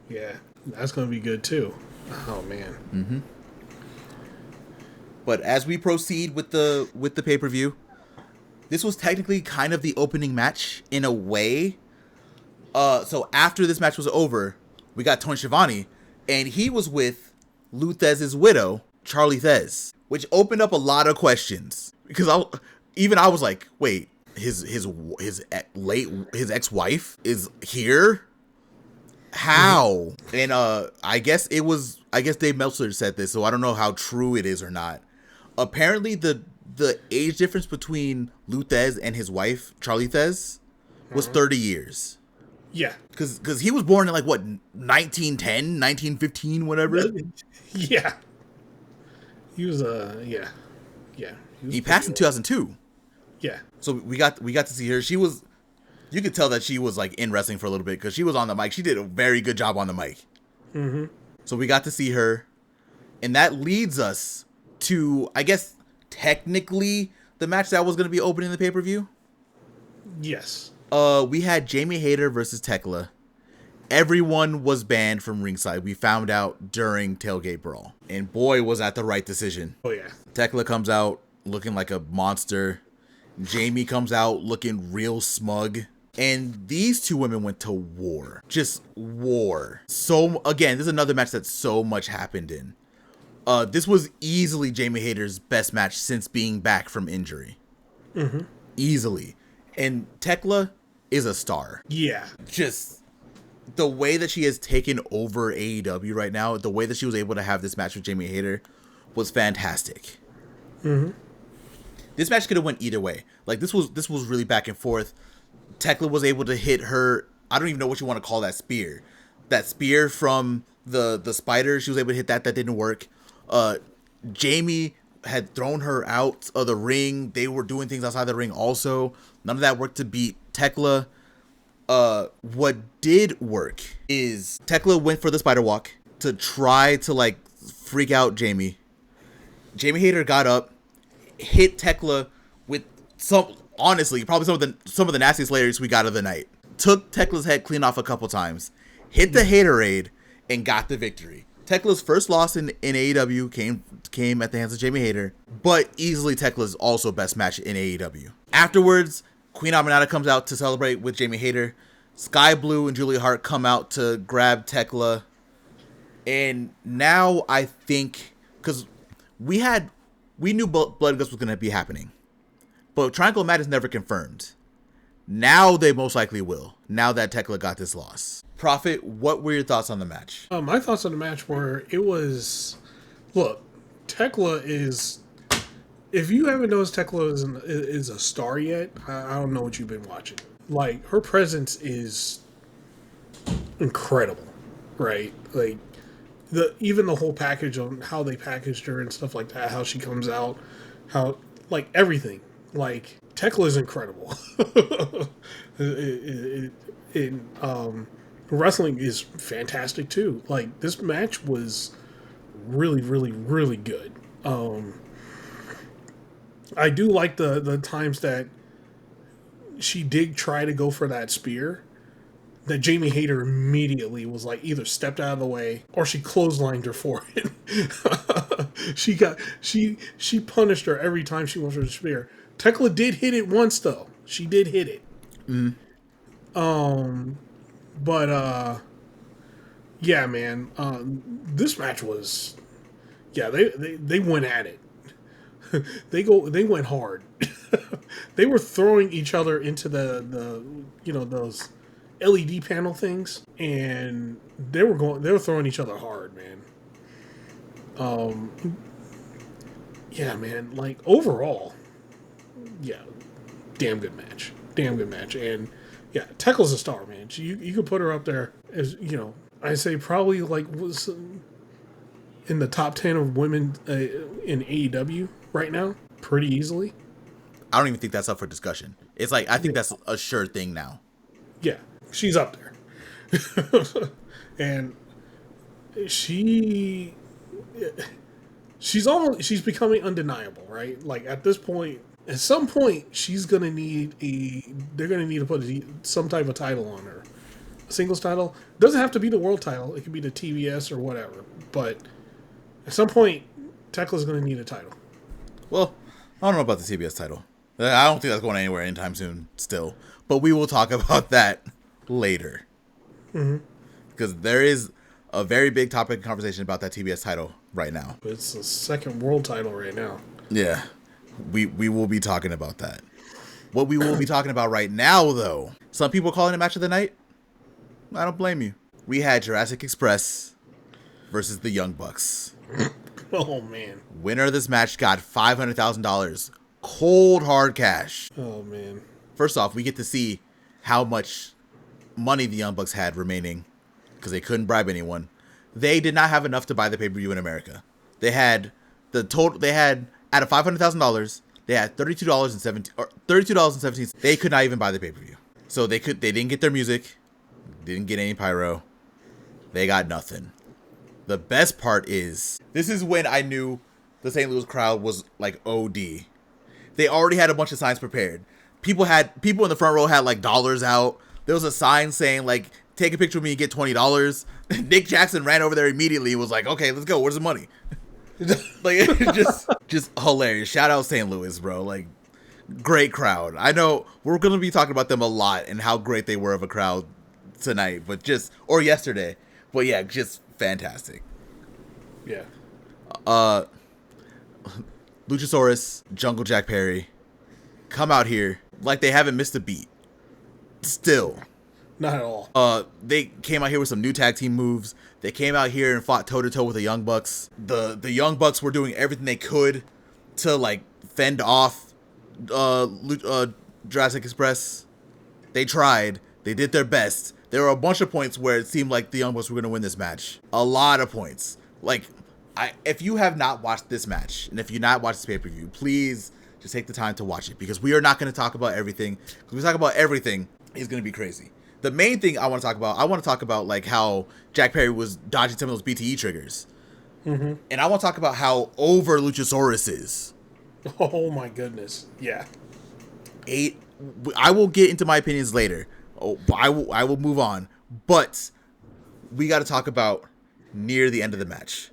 Yeah, that's gonna be good too. Oh man. Mm-hmm. But as we proceed with the pay-per-view, this was technically kind of the opening match in a way. So after this match was over, we got Tony Schiavone, and he was with Lou Thesz's widow, Charlie Thez, which opened up a lot of questions, because I was like, wait, his ex-wife is here? How? And I guess Dave Meltzer said this, so I don't know how true it is or not. Apparently the age difference between Lou Thez and his wife, Charlie Thez, was 30 years. Yeah. Because he was born in, like, what, 1910, 1915, whatever? Yeah. He was, yeah. He passed in 2002. Yeah. So we got to see her. You could tell that she was, like, in wrestling for a little bit, because she was on the mic. She did a very good job on the mic. Mm-hmm. So we got to see her. And that leads us to, I guess, technically the match that was going to be opening the pay-per-view. Yes. We had Jamie Hayter versus Thekla. Everyone was banned from ringside. We found out during Tailgate Brawl. And boy, was that the right decision. Oh, yeah. Thekla comes out looking like a monster. Jamie comes out looking real smug. And these two women went to war. Just war. So, again, this is another match that so much happened in. This was easily Jamie Hayter's best match since being back from injury. Mm-hmm. Easily. And Thekla is a star. Yeah. Just the way that she has taken over AEW right now, the way that she was able to have this match with Jamie Hayter was fantastic. Mm-hmm. This match could have went either way. Like, this was really back and forth. Thekla was able to hit her, I don't even know what you want to call that spear. That spear from the spider, she was able to hit that. That didn't work. Jamie had thrown her out of the ring. They were doing things outside the ring also. None of that worked to beat Thekla. What did work is Thekla went for the spider walk to try to, like, freak out Jamie. Jamie Hayter got up, hit Thekla with honestly, probably some of the nastiest layers we got of the night. Took Tekla's head clean off a couple times, hit the Haterade, and got the victory. Tekla's first loss in AEW came at the hands of Jamie Hayter, but easily Tekla's also best match in AEW. Afterwards, Queen Aminata comes out to celebrate with Jamie Hayter. Sky Blue and Julia Hart come out to grab Thekla. And now I think, because we knew Blood and Guts was going to be happening, but Triangle Match is never confirmed. Now they most likely will, now that Thekla got this loss. Proffitt, what were your thoughts on the match? My thoughts on the match were, look, Thekla is If you haven't noticed Thekla is a star yet, I don't know what you've been watching. Like, her presence is incredible, right? Like, even the whole package on how they packaged her and stuff like that, how she comes out, how, like, everything. Like, Thekla is incredible. Wrestling is fantastic too. Like, this match was really, really, really good. I do like the times that she did try to go for that spear, that Jamie Hayter immediately was like either stepped out of the way or she clotheslined her for it. She punished her every time she went for the spear. Thekla did hit it once though. She did hit it. Mm. But yeah, man. This match was, yeah, they went at it. They went hard. They were throwing each other into the those LED panel things, and they were throwing each other hard, man. Yeah, man. Like, overall, yeah, damn good match, and yeah, Tekla's a star, man. You could put her up there as, I say probably like was in the top 10 of women in AEW right now, pretty easily. I don't even think that's up for discussion. It's like, I think that's a sure thing now. Yeah, she's up there. And she's becoming undeniable, right? Like, at this point, at some point, they're gonna need to put some type of title on her. A singles title doesn't have to be the world title; it could be the TBS or whatever. But at some point, Tekla's gonna need a title. Well, I don't know about the TBS title. I don't think that's going anywhere anytime soon still. But we will talk about that later. Because there is a very big topic of conversation about that TBS title right now. It's the second world title right now. Yeah. We will be talking about that. What we will be talking about right now, though, some people calling it match of the night. I don't blame you. We had Jurassic Express versus the Young Bucks. Oh, man. Winner of this match got $500,000. Cold hard cash. Oh, man. First off, we get to see how much money the Young Bucks had remaining because they couldn't bribe anyone. They did not have enough to buy the pay-per-view in America. They had out of $500,000, they had $32.17. They could not even buy the pay-per-view. So they didn't get their music, didn't get any pyro. They got nothing. The best part is, this is when I knew the St. Louis crowd was like OD. They already had a bunch of signs prepared. People in the front row had like dollars out. There was a sign saying like, take a picture with me and get $20. Nick Jackson ran over there immediately and was like, okay, let's go. Where's the money? Like, just hilarious. Shout out St. Louis, bro. Like, great crowd. I know we're going to be talking about them a lot and how great they were of a crowd tonight, or yesterday. But yeah, just fantastic. Yeah. Luchasaurus, Jungle Jack Perry, come out here like they haven't missed a beat. Still. Not at all. They came out here with some new tag team moves. They came out here and fought toe to toe with the Young Bucks. The Young Bucks were doing everything they could to like fend off Jurassic Express. They tried. They did their best. There were a bunch of points where it seemed like the Young Bucks were going to win this match. A lot of points. Like, if you have not watched this match, and if you not watched this pay-per-view, please just take the time to watch it, because we are not going to talk about everything. Because we talk about everything, it's going to be crazy. The main thing I want to talk about like how Jack Perry was dodging some of those BTE triggers. Mm-hmm. And I want to talk about how over Luchasaurus is. Oh my goodness. Yeah. I will get into my opinions later. I will move on. But we got to talk about near the end of the match.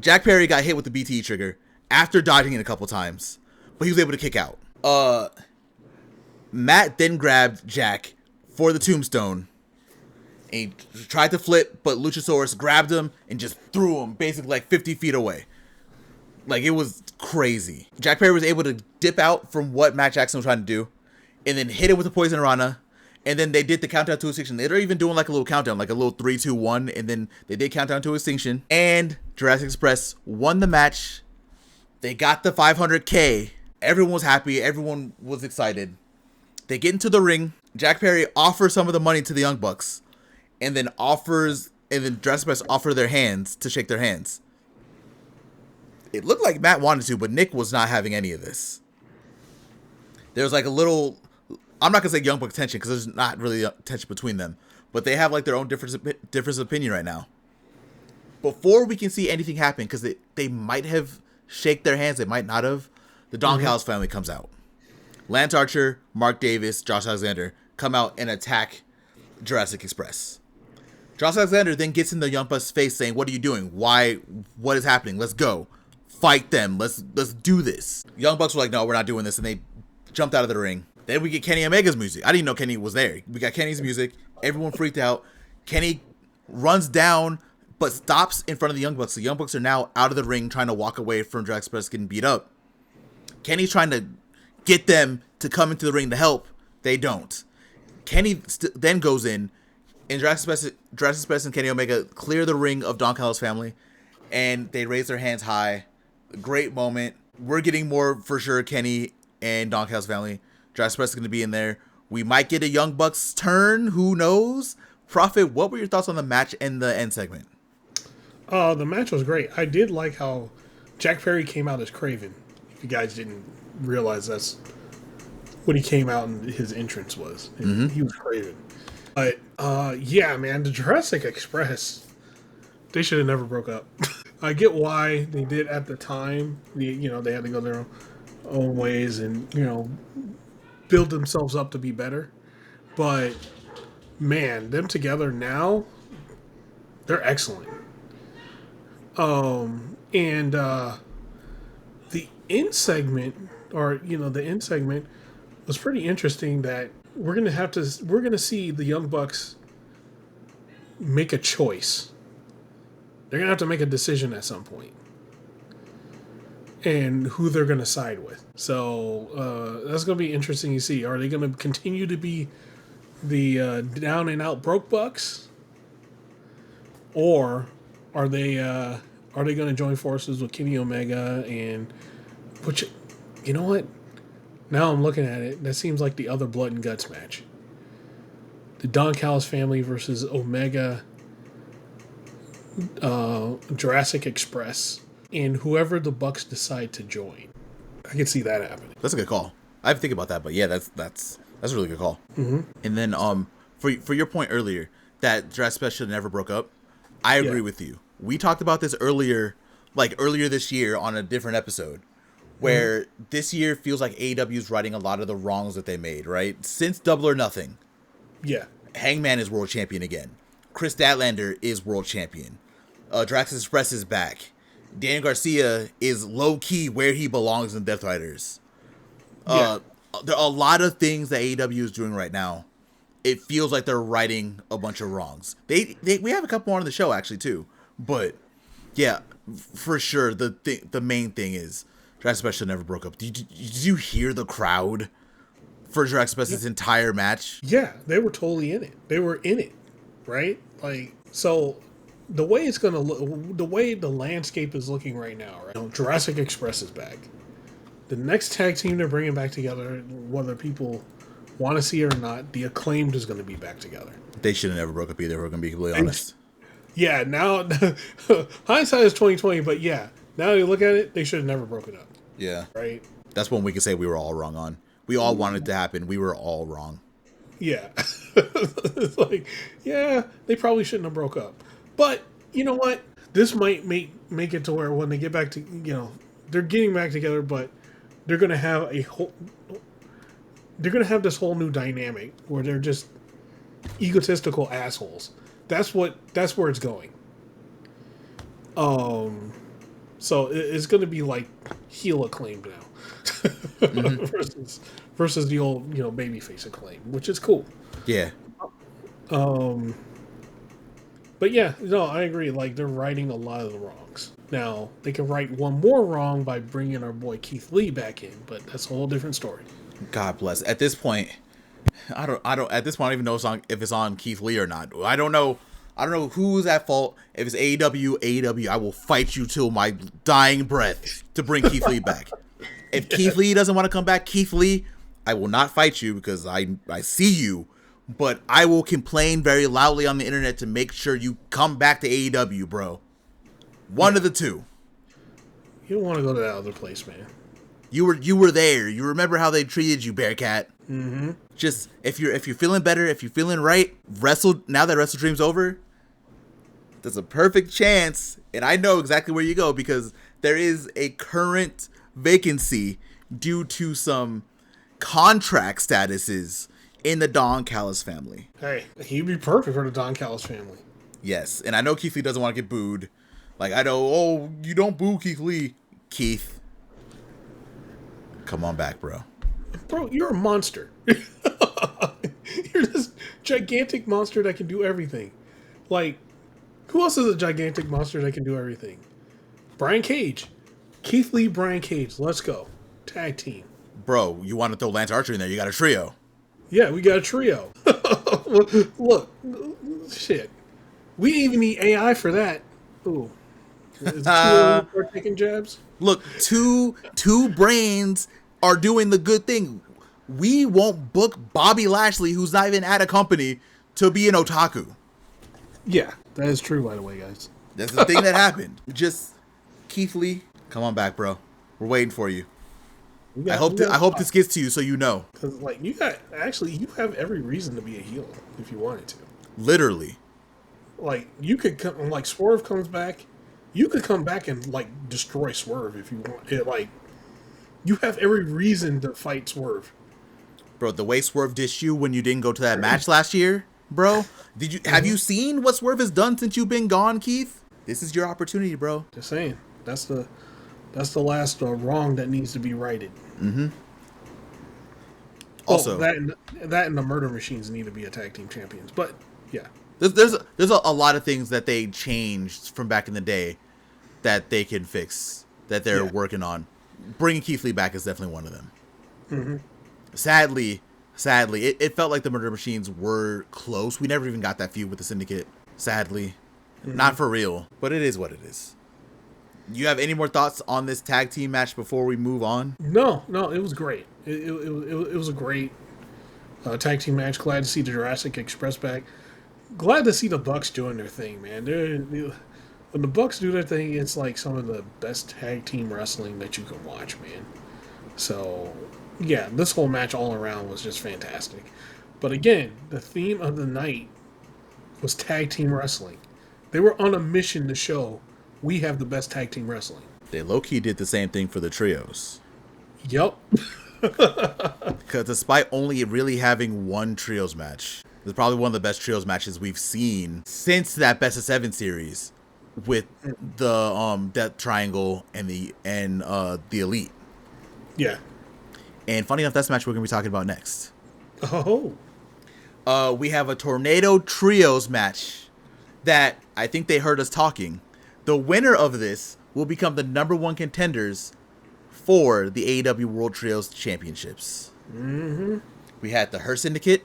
Jack Perry got hit with the BTE trigger after dodging it a couple times, but he was able to kick out. Matt then grabbed Jack for the tombstone and he tried to flip, but Luchasaurus grabbed him and just threw him basically like 50 feet away. Like, it was crazy. Jack Perry was able to dip out from what Matt Jackson was trying to do and then hit it with the Poison Rana And then they did the countdown to extinction. They're even doing like a little countdown, like a little 3, 2, 1. And then they did countdown to extinction. And Jurassic Express won the match. They got the 500K. Everyone was happy. Everyone was excited. They get into the ring. Jack Perry offers some of the money to the Young Bucks. And then Jurassic Express offer their hands to shake their hands. It looked like Matt wanted to, but Nick was not having any of this. There was like a little... I'm not going to say Young Bucks tension because there's not really tension between them. But they have like their own difference of opinion right now. Before we can see anything happen, because they might have shake their hands, they might not have, the Don Callis family comes out. Lance Archer, Mark Davis, Josh Alexander come out and attack Jurassic Express. Josh Alexander then gets in the Young Bucks' face saying, "What are you doing? Why? What is happening? Let's go. Fight them. Let's do this." Young Bucks were like, "No, we're not doing this," and they jumped out of the ring. Then we get Kenny Omega's music. I didn't know Kenny was there. We got Kenny's music. Everyone freaked out. Kenny runs down, but stops in front of the Young Bucks. The Young Bucks are now out of the ring trying to walk away from Jurassic Express getting beat up. Kenny's trying to get them to come into the ring to help. They don't. Kenny then goes in, and Jurassic Express and Kenny Omega clear the ring of Don Callis' family, and they raise their hands high. Great moment. We're getting more for sure. Kenny and Don Callis' family. Jurassic Express is going to be in there. We might get a Young Bucks turn. Who knows? Proffitt, what were your thoughts on the match and the end segment? The match was great. I did like how Jack Perry came out as Craven. If you guys didn't realize that's what he came out and his entrance was. He was Craven. But, yeah, man, the Jurassic Express, they should have never broke up. I get why they did at the time. They had to go their own ways and, build themselves up to be better. But, man, them together now, they're excellent. And the end segment, was pretty interesting. That we're gonna see the Young Bucks make a choice. They're gonna have to make a decision at some point, and who they're gonna side with. So that's gonna be interesting to see. Are they gonna continue to be the down and out broke Bucks, or are they going to join forces with Kenny Omega and put you know what? Now I'm looking at it. That seems like the other Blood and Guts match. The Don Callis family versus Omega, Jurassic Express, and whoever the Bucks decide to join. I can see that happening. That's a good call. I have to think about that, but yeah, that's a really good call. And then for your point earlier that Jurassic Express should have never broke up, I agree with you. We talked about this earlier this year on a different episode, where this year feels like AEW is righting a lot of the wrongs that they made, right? Since Double or Nothing. Yeah. Hangman is world champion again. Kris Statlander is world champion. Jurassic Express is back. Daniel Garcia is low-key where he belongs in Death Riders. There are a lot of things that AEW is doing right now. It feels like they're righting a bunch of wrongs. We have a couple more on the show actually too, but yeah, for sure the main thing is Jurassic Express should never broke up. Did you hear the crowd for Jurassic Express's entire match? Yeah, they were totally in it. They were in it, right? Like, so the way it's gonna look, the way the landscape is looking right now, right? Jurassic Express is back. The next tag team they're bringing back together, whether people want to see it or not, the Acclaimed is going to be back together. They should have never broke up either. We're going to be completely honest. Yeah, now hindsight is 2020, but yeah, now you look at it, they should have never broken up. Yeah, right. That's one we can say we were all wrong on. We all wanted it to happen. We were all wrong. Yeah, it's like, yeah, they probably shouldn't have broke up. But you know what? This might make it to where when they get back to, they're getting back together, but they're going to have this whole new dynamic where they're just egotistical assholes. That's where it's going. So it's going to be like heel Acclaimed now, versus the old babyface Acclaim, which is cool. Yeah. But yeah, no, I agree. Like, they're righting a lot of the wrongs. Now they can right one more wrong by bringing our boy Keith Lee back in, but that's a whole different story. God bless. At this point, I don't. At this point, I don't even know if it's on Keith Lee or not. I don't know. I don't know who's at fault. If it's AEW, I will fight you till my dying breath to bring Keith Lee back. If Keith Lee doesn't want to come back, Keith Lee, I will not fight you because I see you, but I will complain very loudly on the internet to make sure you come back to AEW, bro. One of the two. You don't want to go to that other place, man. You were there. You remember how they treated you, Bearcat. Mm-hmm. Just if you're feeling better, if you're feeling right, now that WrestleDream's over, there's a perfect chance, and I know exactly where you go because there is a current vacancy due to some contract statuses in the Don Callis family. Hey, he'd be perfect for the Don Callis family. Yes, and I know Keith Lee doesn't want to get booed. Like, I know, oh, you don't boo Keith Lee. Keith, come on back, bro. Bro, you're a monster. You're this gigantic monster that can do everything. Like, who else is a gigantic monster that can do everything? Brian Cage. Keith Lee, Brian Cage. Let's go. Tag team. Bro, you want to throw Lance Archer in there. You got a trio. Yeah, we got a trio. Look, shit. We didn't even need AI for that. Ooh. Is it too early for taking jabs? Look, two brains are doing the good thing. We won't book Bobby Lashley, who's not even at a company, to be an otaku. Yeah, that is true, by the way, guys. That's the thing that happened. Just, Keith Lee, come on back, bro. We're waiting for you. I hope this gets to you so you know. Because, like, you have every reason to be a heel if you wanted to. Literally. Like, you could come, like, Swerve comes back. You could come back and, like, destroy Swerve if you want. Like, you have every reason to fight Swerve. Bro, the way Swerve dished you when you didn't go to that match last year, bro. Have you seen what Swerve has done since you've been gone, Keith? This is your opportunity, bro. Just saying. That's the last wrong that needs to be righted. Mm-hmm. Also, that and the Murder Machines need to be a tag team champions. But yeah, there's a lot of things that they changed from back in the day that they can fix, that they're working on. Bringing Keith Lee back is definitely one of them. Mm-hmm. Sadly, it felt like the Murder Machines were close. We never even got that feud with the Syndicate. Sadly, not for real, but it is what it is. You have any more thoughts on this tag team match before we move on? No, it was great. It was a great tag team match. Glad to see the Jurassic Express back. Glad to see the Bucks doing their thing, man. When the Bucks do their thing, it's like some of the best tag team wrestling that you can watch, man. So, yeah, this whole match all around was just fantastic. But again, the theme of the night was tag team wrestling. They were on a mission to show we have the best tag team wrestling. They low-key did the same thing for the trios. Yep. Because despite only really having one trios match, it's probably one of the best trios matches we've seen since that Best of 7 series with the Death Triangle and the Elite. Yeah. And funny enough, that's the match we're going to be talking about next. Oh. We have a Tornado Trios match that I think they heard us talking. The winner of this will become the #1 contenders for the AEW World Trios Championships. Mm-hmm. We had the Her Syndicate,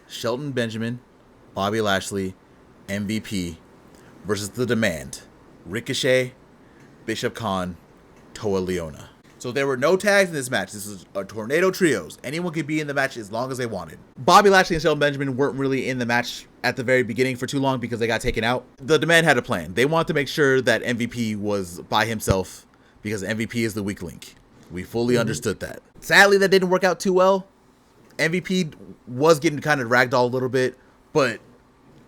Shelton Benjamin, Bobby Lashley, MVP, versus The Demand, Ricochet, Bishop Khan, Toa Leona. So there were no tags in this match. This is a Tornado Trios. Anyone could be in the match as long as they wanted. Bobby Lashley and Shelton Benjamin weren't really in the match at the very beginning for too long because they got taken out. The Demand had a plan. They wanted to make sure that MVP was by himself because MVP is the weak link. We fully understood that. Sadly, that didn't work out too well. MVP was getting kind of ragdolled a little bit, but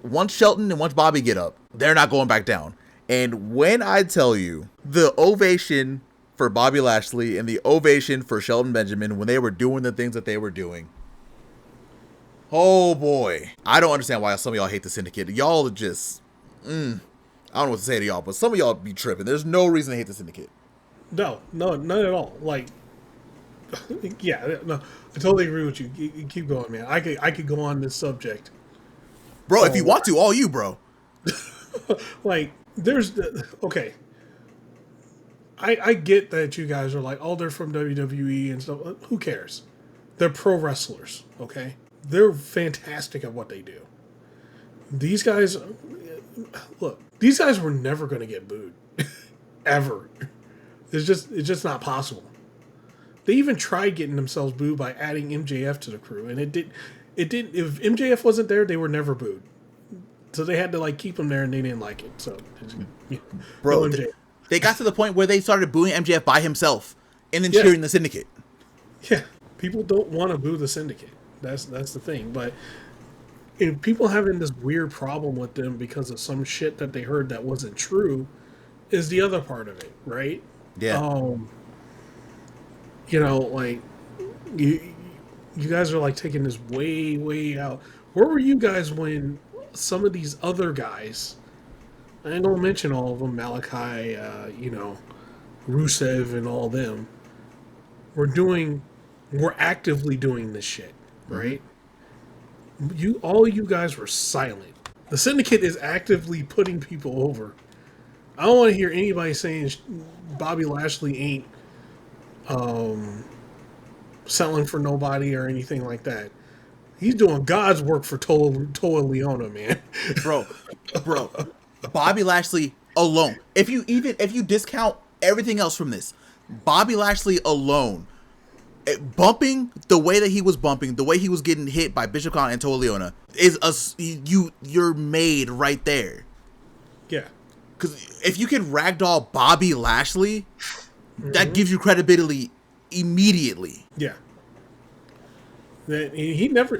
once Shelton and once Bobby get up, they're not going back down. And when I tell you, the ovation for Bobby Lashley and the ovation for Shelton Benjamin when they were doing the things that they were doing, oh boy. I don't understand why some of y'all hate the Syndicate. Y'all are just, I don't know what to say to y'all, but some of y'all be tripping. There's no reason to hate the Syndicate. No, none at all. Like, yeah, no, I totally agree with you. Keep going, man. I could go on this subject. Bro, if you want to, all you, bro. Like, okay. I get that you guys are like, oh, they're from WWE and stuff. Who cares? They're pro wrestlers, okay? they're fantastic at what they do. These guys, look, these guys were never going to get booed, ever. It's just not possible. They even tried getting themselves booed by adding MJF to the crew, and it didn't. If MJF wasn't there, they were never booed. So they had to like keep him there, and they didn't like it. So, bro, they got to the point where they started booing MJF by himself, and then cheering the Syndicate. Yeah, people don't want to boo the Syndicate. That's the thing. But if people having this weird problem with them because of some shit that they heard that wasn't true, is the other part of it, right? Yeah. Like you guys are like taking this way, way out. Where were you guys when some of these other guys, I ain't gonna mention all of them, Malachi, Rusev and all them, were actively doing this shit, right? All you guys were silent. The Syndicate is actively putting people over. I don't want to hear anybody saying Bobby Lashley ain't selling for nobody or anything like that. He's doing God's work for Toa Leona, man. Bro, Bobby Lashley alone. If you discount everything else from this, Bobby Lashley alone, bumping the way that he was bumping, the way he was getting hit by Bishop Khan and Toa Leona, you're made right there. Yeah. Because if you can ragdoll Bobby Lashley, that gives you credibility immediately. Yeah. He never,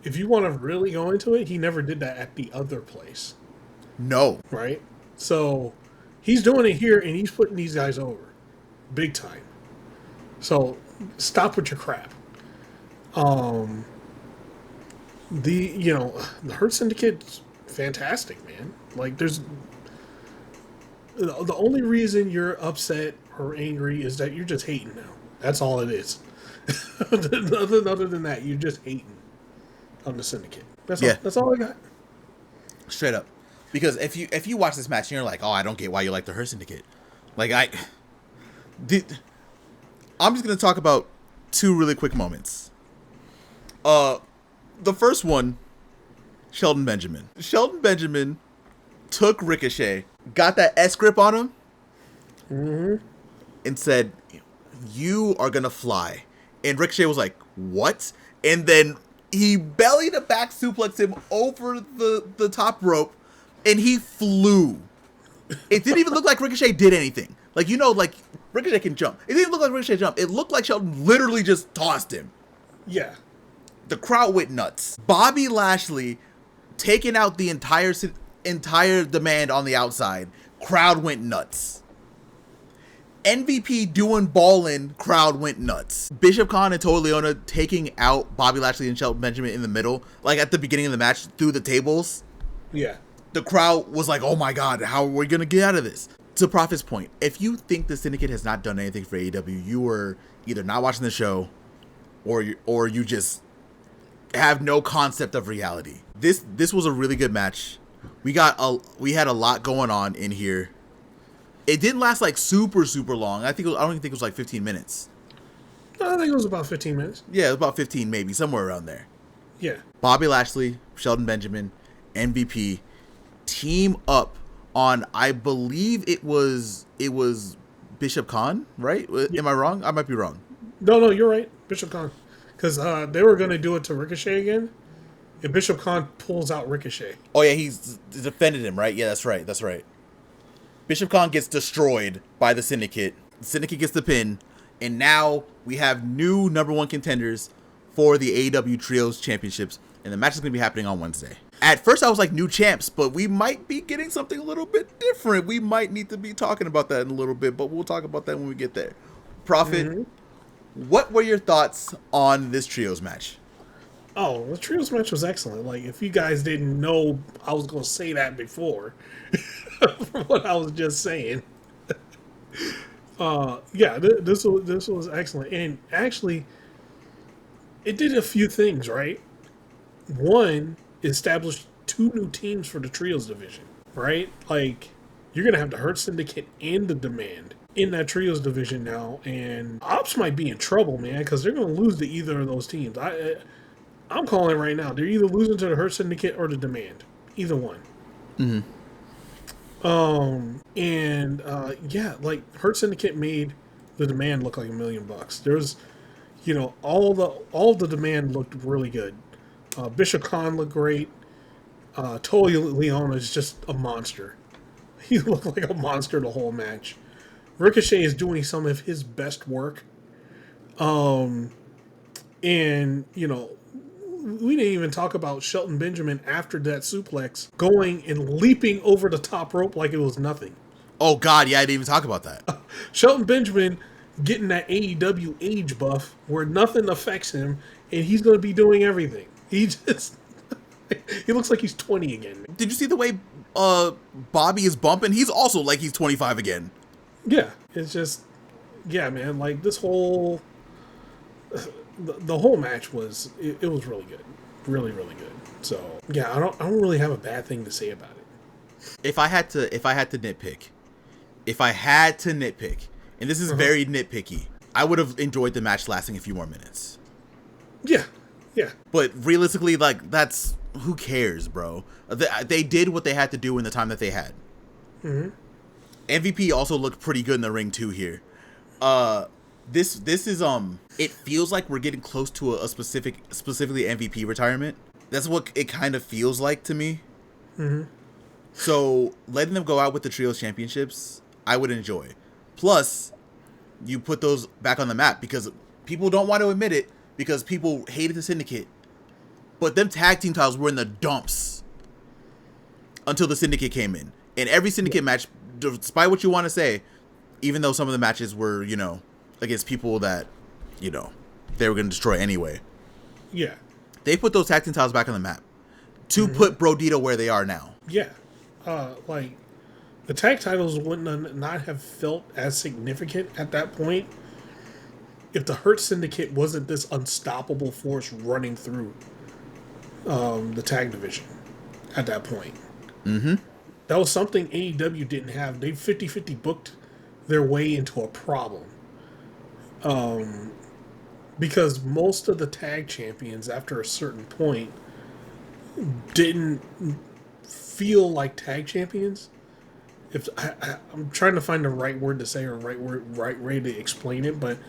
if you want to really go into it, he never did that at the other place. No. Right? So, he's doing it here, and he's putting these guys over. Big time. So, stop with your crap. The Hurt Syndicate's fantastic, man. Like, there's... The only reason you're upset or angry is that you're just hating now. That's all it is. Other than that, you're just hating on the Syndicate. That's all I got. Straight up. Because if you watch this match and you're like, oh, I don't get why you like the Hurt Syndicate. Like, I'm just going to talk about two really quick moments. The first one, Shelton Benjamin. Shelton Benjamin took Ricochet, got that S grip on him, and said, you are going to fly. And Ricochet was like, what? And then he belly to back suplexed him over the top rope, and he flew. It didn't even look like Ricochet did anything. Like, Ricochet can jump. It didn't look like Ricochet jumped. It looked like Shelton literally just tossed him. Yeah. The crowd went nuts. Bobby Lashley taking out the entire demand on the outside. Crowd went nuts. MVP doing ballin', crowd went nuts. Bishop Khan and Toa Leona taking out Bobby Lashley and Shelton Benjamin in the middle, like at the beginning of the match through the tables. Yeah. The crowd was like, oh my God, how are we going to get out of this? To Proffitt's point, if you think the Syndicate has not done anything for AEW, you were either not watching the show or you just have no concept of reality. This was a really good match. We had a lot going on in here. It didn't last like super long. I don't even think it was like 15 minutes. I think it was about 15 minutes. Yeah, it was about 15 maybe, somewhere around there. Yeah. Bobby Lashley, Shelton Benjamin, MVP team up on, I believe it was Bishop Khan, right? Yeah. Am I wrong? I might be wrong. No, you're right. Bishop Khan. Because they were going to do it to Ricochet again. If Bishop Khan pulls out Ricochet. Oh, yeah, he's defended him, right? Yeah, that's right. Bishop Khan gets destroyed by the Syndicate. The Syndicate gets the pin. And now we have new number one contenders for the AEW Trios Championships. And the match is going to be happening on Wednesday. At first, I was like, new champs, but we might be getting something a little bit different. We might need to be talking about that in a little bit, but we'll talk about that when we get there. Proffitt, what were your thoughts on this Trios match? Oh, the Trios match was excellent. Like, if you guys didn't know, I was going to say that before. From what I was just saying. This was excellent. And actually, it did a few things, right? One, established two new teams for the Trios division, right? Like, you're going to have the Hurt Syndicate and the Demand in that Trios division now. And Ops might be in trouble, man, because they're going to lose to either of those teams. I'm calling it right now. They're either losing to the Hurt Syndicate or the Demand. Either one. Yeah, like Hurt Syndicate made the Demand look like $1,000,000. There's, all the Demand looked really good. Bishop Khan looked great. Toei Leon is just a monster. He looked like a monster the whole match. Ricochet is doing some of his best work. And, we didn't even talk about Shelton Benjamin after that suplex going and leaping over the top rope like it was nothing. Oh, God, yeah, I didn't even talk about that. Shelton Benjamin getting that AEW age buff where nothing affects him, and he's going to be doing everything. He looks like he's 20 again. Did you see the way Bobby is bumping? He's also like he's 25 again. Yeah, it's just, yeah, man, like this whole... The whole match was it was really good, really good. So yeah, I don't really have a bad thing to say about it. If I had to nitpick, and this is very nitpicky, I would have enjoyed the match lasting a few more minutes. Yeah. But realistically, like that's who cares, bro? They did what they had to do in the time that they had. MVP also looked pretty good in the ring too here. This is it feels like we're getting close to a specifically MVP retirement. That's what it kind of feels like to me. So letting them go out with the trios championships, I would enjoy. Plus, you put those back on the map because people don't want to admit it because people hated the Syndicate. But them tag team titles were in the dumps until the Syndicate came in. And every Syndicate match, despite what you want to say, even though some of the matches were, against people that, they were going to destroy anyway. Yeah. They put those tag team titles back on the map to put Brodito where they are now. Yeah. Like, the tag titles wouldn't not have felt as significant at that point if the Hurt Syndicate wasn't this unstoppable force running through the tag division at that point. That was something AEW didn't have. They 50-50 booked their way into a problem. Because most of the tag champions, after a certain point, didn't feel like tag champions. If I'm trying to find the right word to say or right way to explain it, but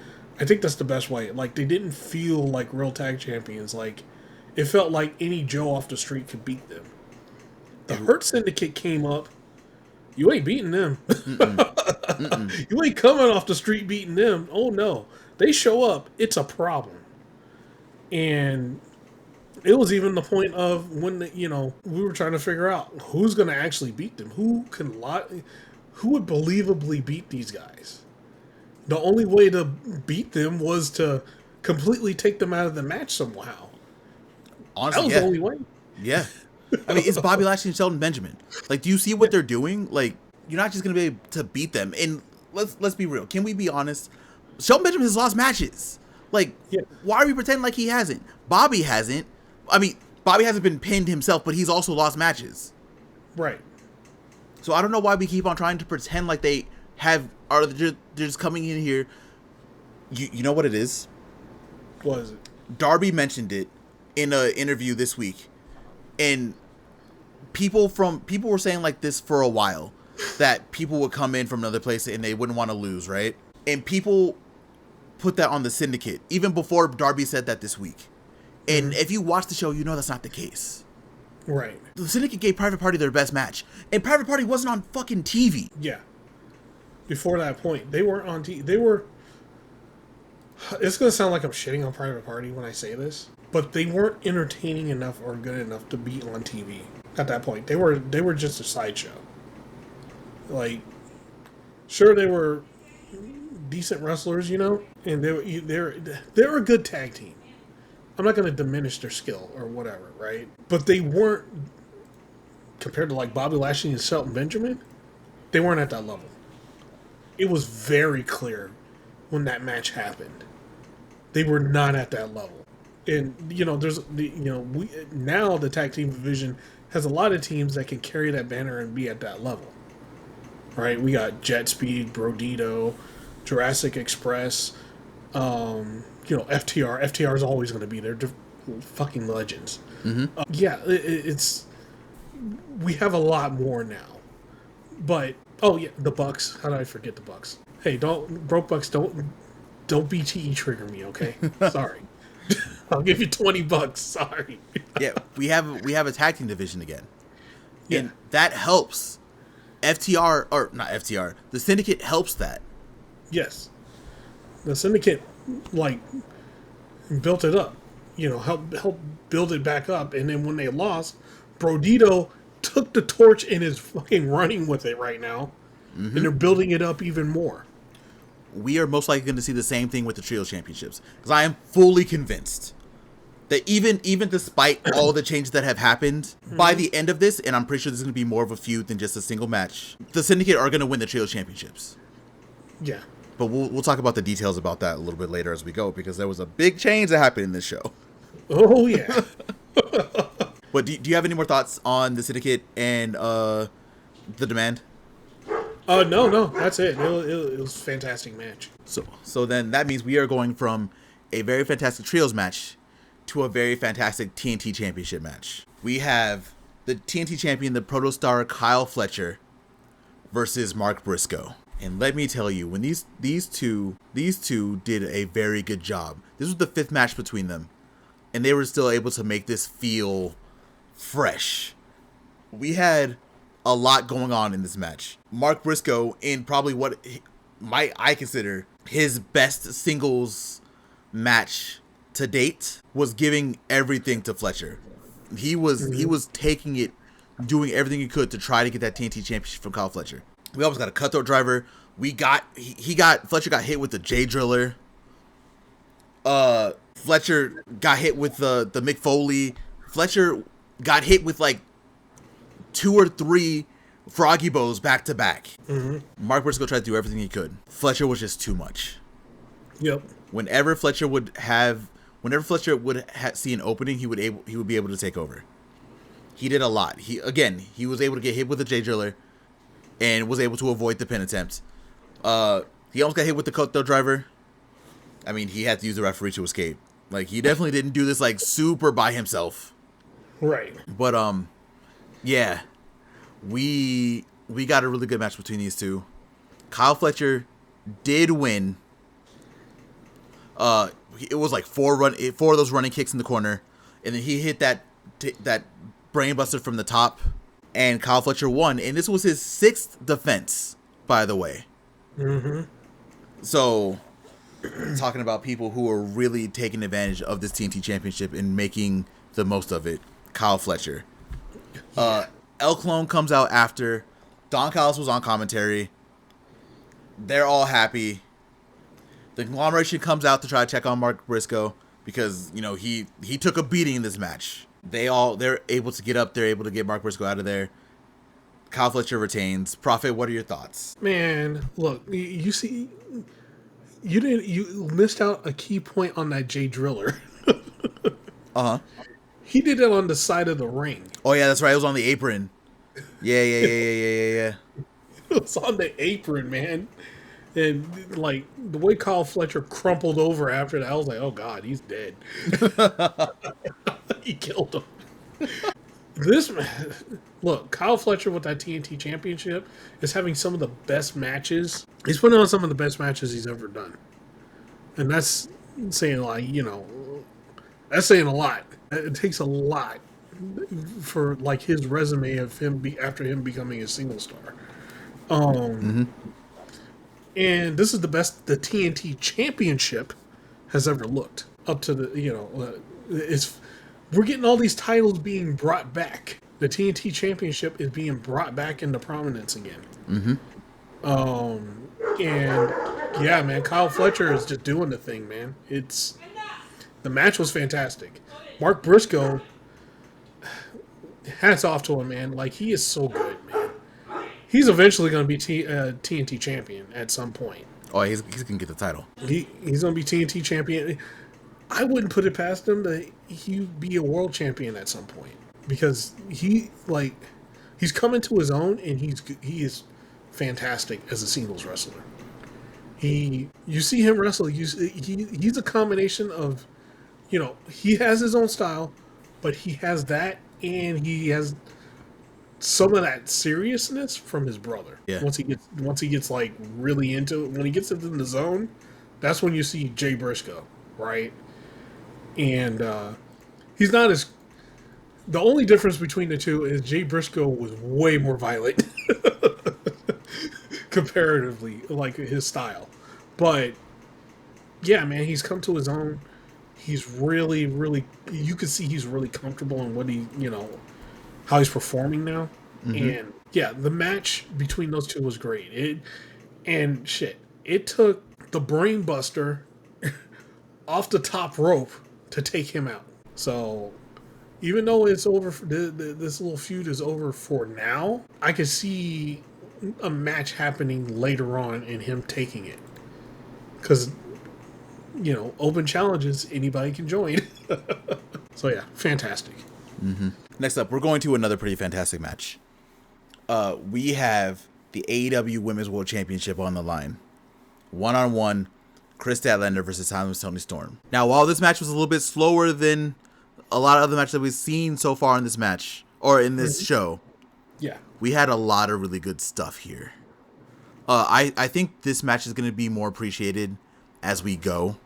I think that's the best way. Like, they didn't feel like real tag champions. Like, it felt like any Joe off the street could beat them. The Hurt Syndicate came up. You ain't beating them. You ain't coming off the street beating them. Oh, no. They show up. It's a problem. And it was even the point of when, we were trying to figure out who's going to actually beat them. Who would believably beat these guys? The only way to beat them was to completely take them out of the match somehow. Honestly, that was the only way. Yeah. I mean, it's Bobby Lashley and Shelton Benjamin. Like, do you see what they're doing? Like, you're not just going to be able to beat them. And let's be real. Can we be honest? Shelton Benjamin has lost matches. Like, why are we pretending like he hasn't? Bobby hasn't. I mean, Bobby hasn't been pinned himself, but he's also lost matches. Right. So I don't know why we keep on trying to pretend like they're just coming in here. You know what it is? What is it? Darby mentioned it in an interview this week. And people were saying like this for a while, that people would come in from another place and they wouldn't want to lose, right? And people put that on the Syndicate, even before Darby said that this week. And if you watch the show, you know that's not the case. Right. The Syndicate gave Private Party their best match. And Private Party wasn't on fucking TV. Yeah. Before that point, they weren't on TV. They were... It's going to sound like I'm shitting on Private Party when I say this, but they weren't entertaining enough or good enough to be on TV at that point. They were just a sideshow. Like, sure, they were decent wrestlers, and they're a good tag team. I'm not going to diminish their skill or whatever, right? But they weren't, compared to like Bobby Lashley and Shelton Benjamin, they weren't at that level. It was very clear when that match happened. They were not at that level. And, there's, now the tag team division has a lot of teams that can carry that banner and be at that level. Right? We got Jet Speed, Brodito, Jurassic Express, FTR is always going to be there. They're fucking legends. It's we have a lot more now. But the Bucks. How did I forget the Bucks? Hey, broke Bucks. Don't BTE trigger me, okay? Sorry. I'll give you $20. Sorry. Yeah, we have a tag team division again. Yeah. And that helps. FTR, or not FTR, the Syndicate helps that. Yes. The Syndicate, built it up. Help build it back up. And then when they lost, Brodito took the torch and is fucking running with it right now. And they're building it up even more. We are most likely going to see the same thing with the Trios Championships. Because I am fully convinced that even despite all the changes that have happened, by the end of this, and I'm pretty sure this is going to be more of a feud than just a single match, the Syndicate are going to win the Trios Championships. Yeah. But we'll talk about the details about that a little bit later as we go, because there was a big change that happened in this show. Oh, yeah. But do you have any more thoughts on the Syndicate and the Demand? No, that's it. It was a fantastic match. So then that means we are going from a very fantastic Trios match to a very fantastic TNT Championship match. We have the TNT Champion, the Protostar Kyle Fletcher, versus Mark Briscoe. And let me tell you, when these two did a very good job. This was the 5th match between them, and they were still able to make this feel fresh. We had a lot going on in this match. Mark Briscoe, in probably what I consider his best singles match to date, was giving everything to Fletcher. He was taking it, doing everything he could to try to get that TNT Championship from Kyle Fletcher. We almost got a cutthroat driver. Fletcher got hit with the J Driller. Fletcher got hit with the Mick Foley. Fletcher got hit with 2 or 3 froggy bows back to back. Mark Briscoe tried to do everything he could. Fletcher was just too much. Yep. Whenever Fletcher would see an opening, he would be able to take over. He did a lot. He was able to get hit with the J Driller and was able to avoid the pin attempt. He almost got hit with the cutthroat driver. I mean, he had to use the referee to escape. He definitely didn't do this super by himself. Right. But yeah, we got a really good match between these two. Kyle Fletcher did win. It was 4 of those running kicks in the corner, and then he hit that brainbuster from the top, and Kyle Fletcher won. And this was his 6th defense, by the way. So, talking about people who are really taking advantage of this TNT Championship and making the most of it, Kyle Fletcher. El Clone comes out after. Don Callis was on commentary. They're all happy. The conglomeration comes out to try to check on Mark Briscoe because, he took a beating in this match. They're able to get up. They're able to get Mark Briscoe out of there. Kyle Fletcher retains. Proffitt, what are your thoughts? Man, look, you see, you missed out a key point on that J Driller. He did it on the side of the ring. Oh yeah, that's right. It was on the apron. Yeah. It was on the apron, man. And the way Kyle Fletcher crumpled over after that, I was like, oh god, he's dead. He killed him. Look, Kyle Fletcher with that TNT Championship is having some of the best matches. He's putting on some of the best matches he's ever done. And that's saying that's saying a lot. It takes a lot for his resume of him after him becoming a single star. And this is the best the TNT Championship has ever looked up to the we're getting all these titles being brought back. The TNT Championship is being brought back into prominence again. And yeah, man, Kyle Fletcher is just doing the thing, man. The match was fantastic. Mark Briscoe, hats off to him, man. He is so good, man. He's eventually going to be TNT champion at some point. Oh, he's going to get the title. He's going to be TNT champion. I wouldn't put it past him that he'd be a world champion at some point because he's coming to his own and he is fantastic as a singles wrestler. You see him wrestle. He's a combination of, he has his own style, but he has that, and he has some of that seriousness from his brother. Yeah. Once he gets like really into it, when he gets into the zone, that's when you see Jay Briscoe, right? And he's not as. The only difference between the two is Jay Briscoe was way more violent, comparatively, like his style. But yeah, man, he's come to his own. He's really, really. You can see he's really comfortable in what how he's performing now. And yeah, the match between those two was great. It took the brain buster off the top rope to take him out. So even though it's over, this little feud is over for now, I could see a match happening later on and him taking it. Because, open challenges, anybody can join. So yeah, fantastic. Next up, we're going to another pretty fantastic match. We have the AEW Women's World Championship on the line. 1-on-1, Kris Statlander versus Toni Storm. Now, while this match was a little bit slower than a lot of other matches that we've seen so far in this match, or in this show, Yeah. we had a lot of really good stuff here. I think this match is going to be more appreciated as we go.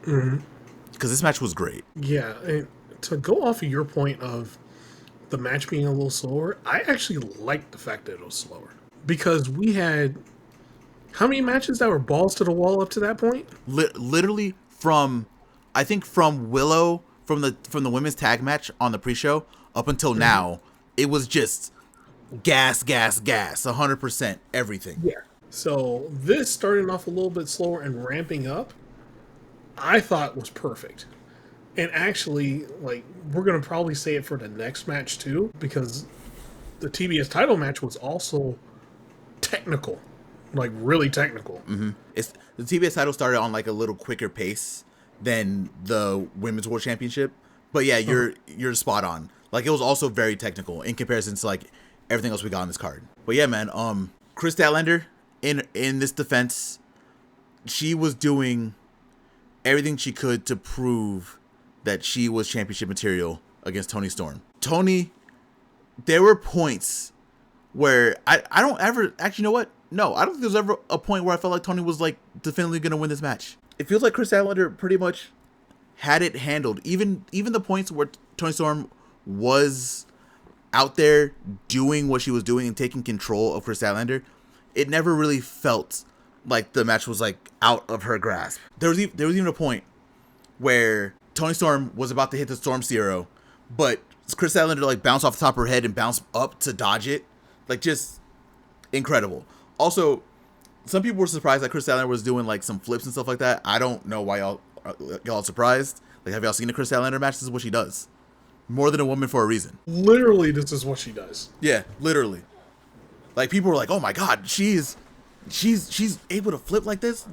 Because this match was great. Yeah, and to go off of your point of the match being a little slower, I actually liked the fact that it was slower. Because we had how many matches that were balls to the wall up to that point? Literally from Willow, from the women's tag match on the pre-show up until now, it was just gas, 100%, everything. Yeah. So this starting off a little bit slower and ramping up, I thought was perfect. And actually, like, we're going to probably say it for the next match too, because the TBS title match was also technical, like really technical. It's the TBS title started on like a little quicker pace than the Women's World Championship, but yeah, you're spot on. Like, it was also very technical in comparison to like everything else we got on this card. But yeah, man, Kris Statlander in this defense, she was doing everything she could to prove that she was championship material against Toni Storm. Toni, there were points where I don't ever actually, you know what? No, I don't think there's ever a point where I felt like Toni was like definitively gonna win this match. It feels like Kris Statlander pretty much had it handled. Even the points where Toni Storm was out there doing what she was doing and taking control of Kris Statlander, it never really felt like the match was like out of her grasp. There was even a point where Toni Storm was about to hit the Storm Zero, but Kris Statlander like bounced off the top of her head and bounced up to dodge it. Like, just incredible. Also, some people were surprised that Kris Statlander was doing like some flips and stuff like that. I don't know why y'all are surprised. Like, have y'all seen a Kris Statlander match? This is what she does. More than a woman for a reason. Literally, this is what she does. Yeah, literally. Like, people were like, "Oh my god, she's able to flip like this."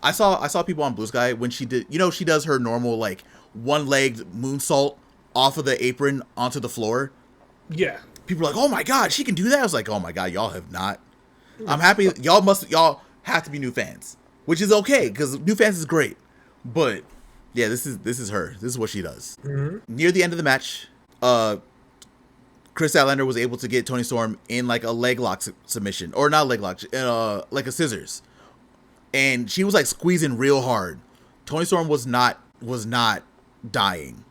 I saw people on Blue Sky when she did. She does her normal like one-legged moonsault off of the apron onto the floor. Yeah. People were like, "Oh my god, she can do that." I was like, "Oh my god, y'all have not." I'm happy. Y'all have to be new fans, which is okay because new fans is great. But yeah, this is her. This is what she does. Near the end of the match, Kris Statlander was able to get Toni Storm in like a leg lock submission, or not leg lock, like a scissors, and she was like squeezing real hard. Toni Storm was not dying,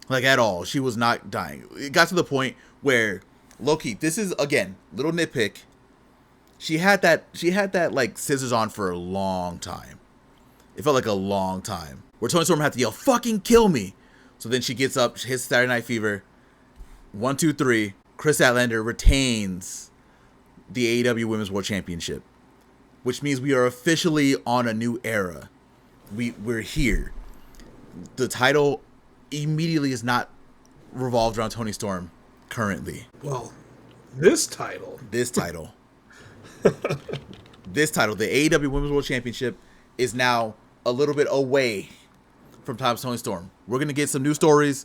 like, at all. She was not dying. It got to the point where, low-key, this is again little nitpick. She had that like scissors on for a long time. It felt like a long time. Where Toni Storm had to yell, "Fucking kill me!" So then she gets up, hits Saturday Night Fever. 1, 2, 3. Kris Statlander retains the AEW Women's World Championship, which means we are officially on a new era. We're here. The title immediately is not revolved around Toni Storm currently. Well, this title, the AEW Women's World Championship, is now a little bit away from Toni Storm. We're gonna get some new stories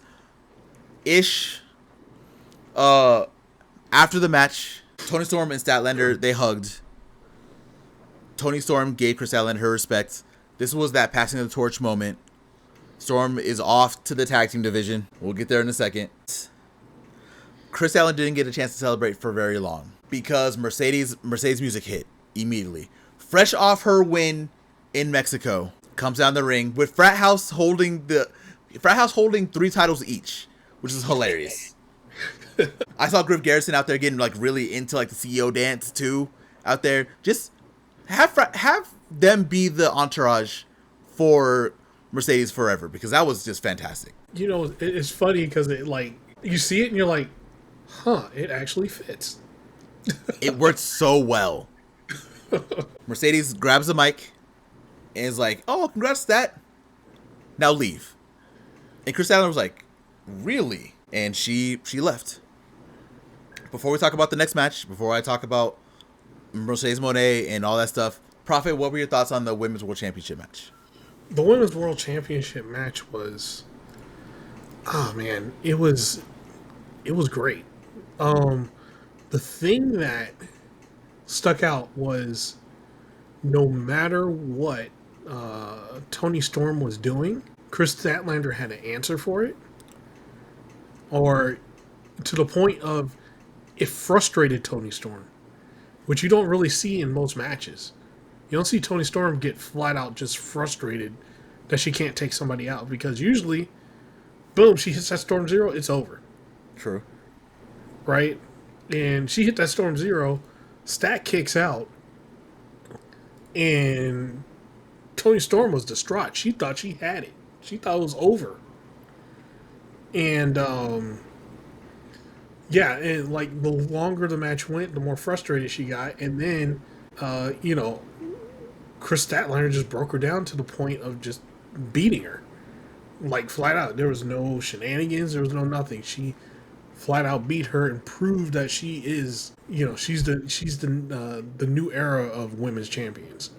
ish. After the match, Toni Storm and Statlander, they hugged. Toni Storm gave Kris Statlander her respect. This was that passing of the torch moment. Storm is off to the tag team division. We'll get there in a second. Kris Statlander didn't get a chance to celebrate for very long because Mercedes music hit immediately. Fresh off her win in Mexico, comes down the ring with Frat House holding 3 titles each, which is hilarious. I saw Griff Garrison out there getting like really into like the CEO dance too out there. Just have them be the entourage for Mercedes forever, because that was just fantastic. You know, it's funny because it like you see it and you're like, huh, it actually fits. It worked so well. Mercedes grabs the mic and is like, oh, congrats that. Now leave. And Kris Statlander was like, really? And she left. Before we talk about the next match, before I talk about Mercedes Mone and all that stuff, Proffitt, what were your thoughts on the Women's World Championship match? The Women's World Championship match was, oh man, it was great. The thing that stuck out was no matter what Toni Storm was doing, Kris Statlander had an answer for it, or to the point of it frustrated Toni Storm, which you don't really see in most matches. You don't see Toni Storm get flat out just frustrated that she can't take somebody out, because usually, boom, she hits that Storm Zero, it's over. True. Right? And she hit that Storm Zero, Stat kicks out, and Toni Storm was distraught. She thought she had it. She thought it was over. And, yeah, and like the longer the match went, the more frustrated she got. And then, Kris Statlander just broke her down to the point of just beating her. Like, flat out. There was no shenanigans. There was no nothing. She flat out beat her and proved that she is, she's the new era of women's champions.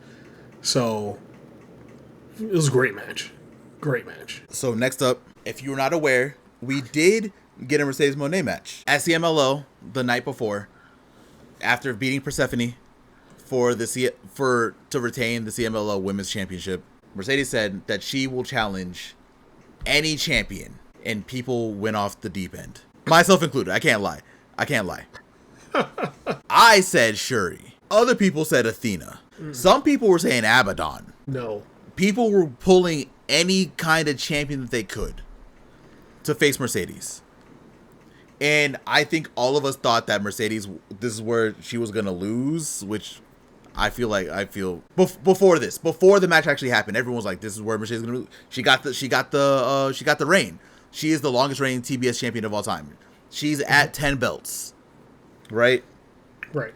So, it was a great match. Great match. So, next up, if you were not aware, we did get a Mercedes Mone match at CMLO the night before, after beating Persephone to retain the CMLO Women's Championship. Mercedes said that she will challenge any champion, and people went off the deep end, myself included. I can't lie. I said Shuri. Other people said Athena. Some people were saying Abaddon. No. People were pulling any kind of champion that they could to face Mercedes. And I think all of us thought that Mercedes, this is where she was going to lose, which I feel before the match actually happened, everyone was like, this is where Mercedes is going to lose. She got the reign. She is the longest reigning TBS champion of all time. She's at 10 belts. Right? Right.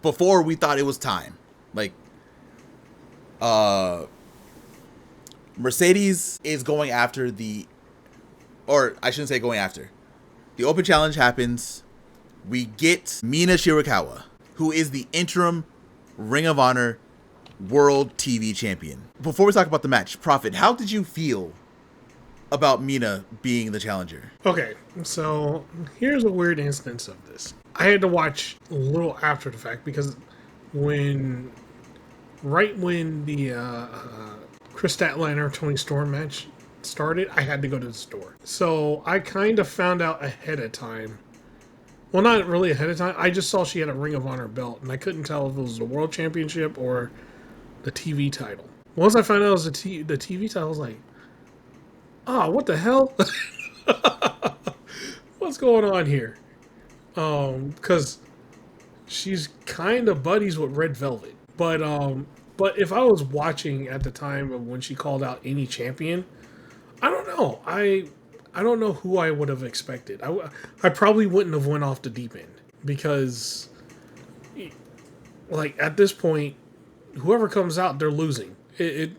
Before we thought it was time. Like, Mercedes is going after or I shouldn't say going after. The open challenge happens. We get Mina Shirakawa, who is the interim Ring of Honor World TV Champion. Before we talk about the match, Proffitt, how did you feel about Mina being the challenger? Okay, so here's a weird instance of this. I had to watch a little after the fact, because when the Kris Statlander Toni Storm match started, I had to go to the store. So I kind of found out ahead of time. Well, not really ahead of time. I just saw she had a Ring of Honor belt, and I couldn't tell if it was the World Championship or the TV title. Once I found out it was the TV title, I was like, oh, what the hell? What's going on here? Because she's kind of buddies with Red Velvet. But if I was watching at the time of when she called out any champion, I don't know. I don't know who I would have expected. I probably wouldn't have went off the deep end, because, like, at this point, whoever comes out, they're losing. They're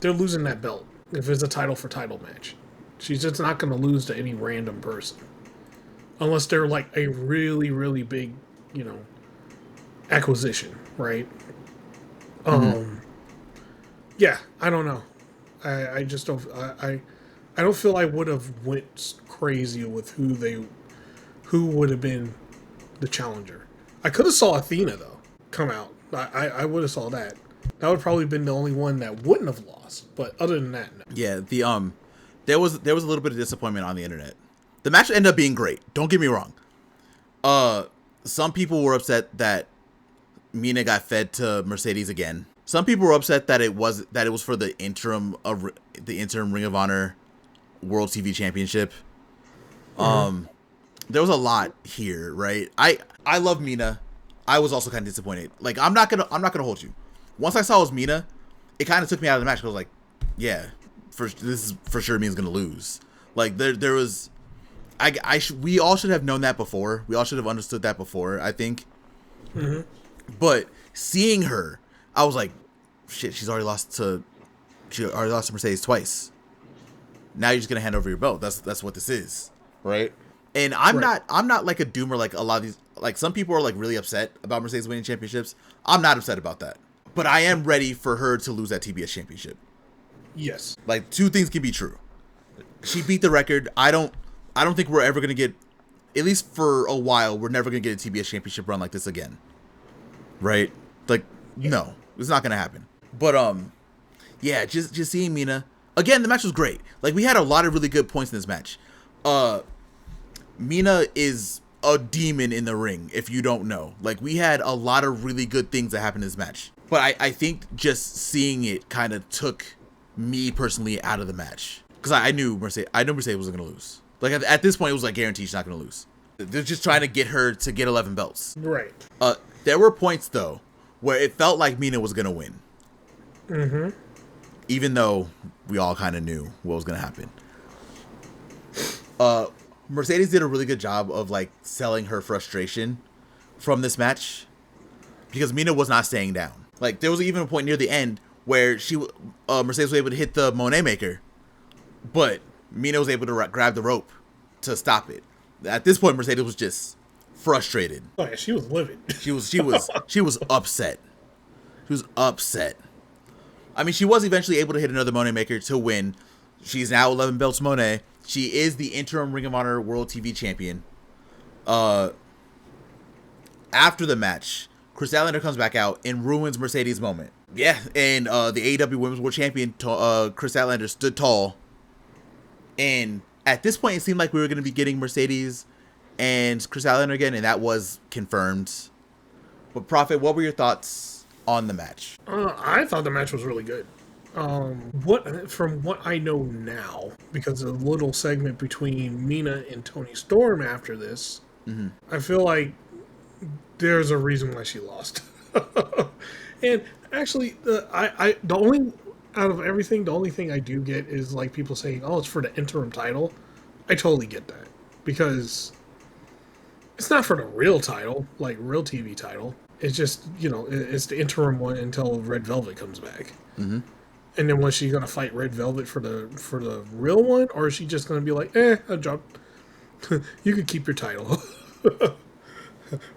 losing that belt if it's a title for title match. She's just not going to lose to any random person, unless they're like a really, really big, acquisition, right? Yeah, I don't know. I just don't. I don't feel I would have went crazy with who would have been the challenger. I could have saw Athena though come out I would have saw that. That would probably been the only one that wouldn't have lost. But other than that, no. Yeah, there was a little bit of disappointment on the internet. The match ended up being great. Don't get me wrong. Some people were upset that Mina got fed to Mercedes again. Some people were upset that it was for the interim Ring of Honor World TV Championship. There was a lot here, right? I love Mina. I was also kind of disappointed. Like, I'm not gonna hold you. Once I saw it was Mina, it kind of took me out of the match. I was like, yeah, this is for sure Mina's gonna lose. Like, there was, we all should have known that before. We all should have understood that before, I think. Mm-hmm. But seeing her, I was like, shit, she already lost to Mercedes twice. Now you're just gonna hand over your belt. That's what this is, right? And I'm not like a doomer like a lot of these. Like, some people are like really upset about Mercedes winning championships. I'm not upset about that, but I am ready for her to lose that TBS championship. Yes. Like, two things can be true. She beat the record. I don't think we're ever gonna get, at least for a while, we're never gonna get a TBS championship run like this again. Right? Like, no, it's not gonna happen. But yeah, just seeing Mina again. The match was great. Like, we had a lot of really good points in this match. Mina is a demon in the ring, if you don't know. Like, we had a lot of really good things that happened in this match. But I think just seeing it kind of took me personally out of the match. Because I knew Mercedes was going to lose. Like, at this point, it was like guaranteed she's not going to lose. They're just trying to get her to get 11 belts. Right. There were points, though, where it felt like Mina was going to win. Mm-hmm. Even though we all kind of knew what was going to happen. Mercedes did a really good job of, like, selling her frustration from this match, because Mina was not staying down. Like, there was even a point near the end where Mercedes was able to hit the Monet Maker, but Mina was able to grab the rope to stop it. At this point, Mercedes was just frustrated. Oh yeah, she was livid. She was upset. She was upset. I mean, she was eventually able to hit another Monet Maker to win. She's now 11 belts Monet. She is the interim Ring of Honor World TV Champion. After the match, Kris Statlander comes back out and ruins Mercedes' moment. Yeah, and the AEW Women's World Champion, Kris Statlander, stood tall. And at this point, it seemed like we were going to be getting Mercedes and Kris Statlander again, and that was confirmed. But Proffitt, what were your thoughts on the match? I thought the match was really good. From what I know now, because of the little segment between Mina and Toni Storm after this, mm-hmm. I feel like there's a reason why she lost. And actually, the only out of everything, the only thing I do get is like people saying, "Oh, it's for the interim title." I totally get that, because it's not for the real title, like real TV title. It's just, it's the interim one until Red Velvet comes back. Mm-hmm. And then was she gonna fight Red Velvet for the real one, or is she just gonna be like, I dropped. You could keep your title.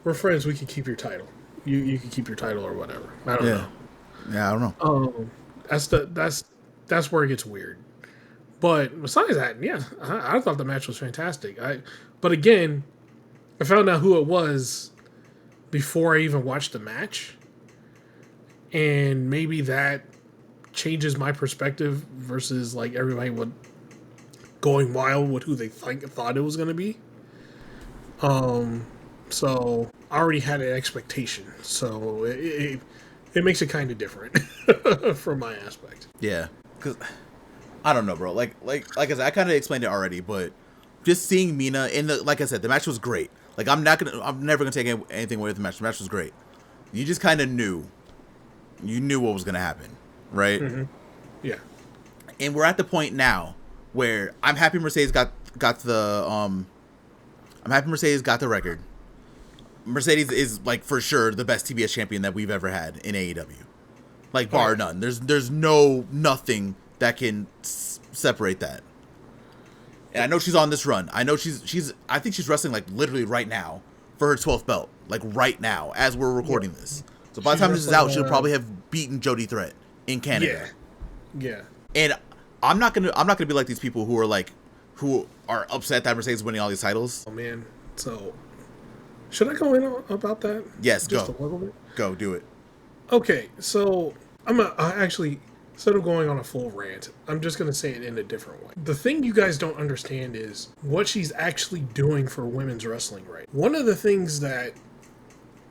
We're friends. We can keep your title. You can keep your title or whatever. I don't know. Yeah, I don't know. That's where it gets weird. But besides that, yeah, I thought the match was fantastic. But again, I found out who it was before I even watched the match, and maybe that changes my perspective versus like everybody going wild with who they thought it was going to be. So I already had an expectation, so it makes it kind of different from my aspect. Yeah, because I don't know, bro. Like I said, I kind of explained it already, but just seeing Mina like I said, the match was great. Like, I'm never gonna take anything away from the match. The match was great. You just kind of knew what was gonna happen, right? Mm-hmm. Yeah. And we're at the point now where I'm happy Mercedes got the record. Mercedes is, like, for sure the best TBS champion that we've ever had in AEW. Like, bar none. There's nothing that can separate that. And I know she's on this run. I know I think she's wrestling, like, literally right now for her 12th belt. Like, right now, as we're recording this. So by the time this is out, she'll probably have beaten Jody Threat in Canada. Yeah. And I'm not gonna be like these people who are upset that Mercedes is winning all these titles. Oh man. So should I go in about that? Yes, just go. A little bit? Go, do it. Okay, so actually, instead of going on a full rant, I'm just gonna say it in a different way. The thing you guys don't understand is what she's actually doing for women's wrestling, right? One of the things that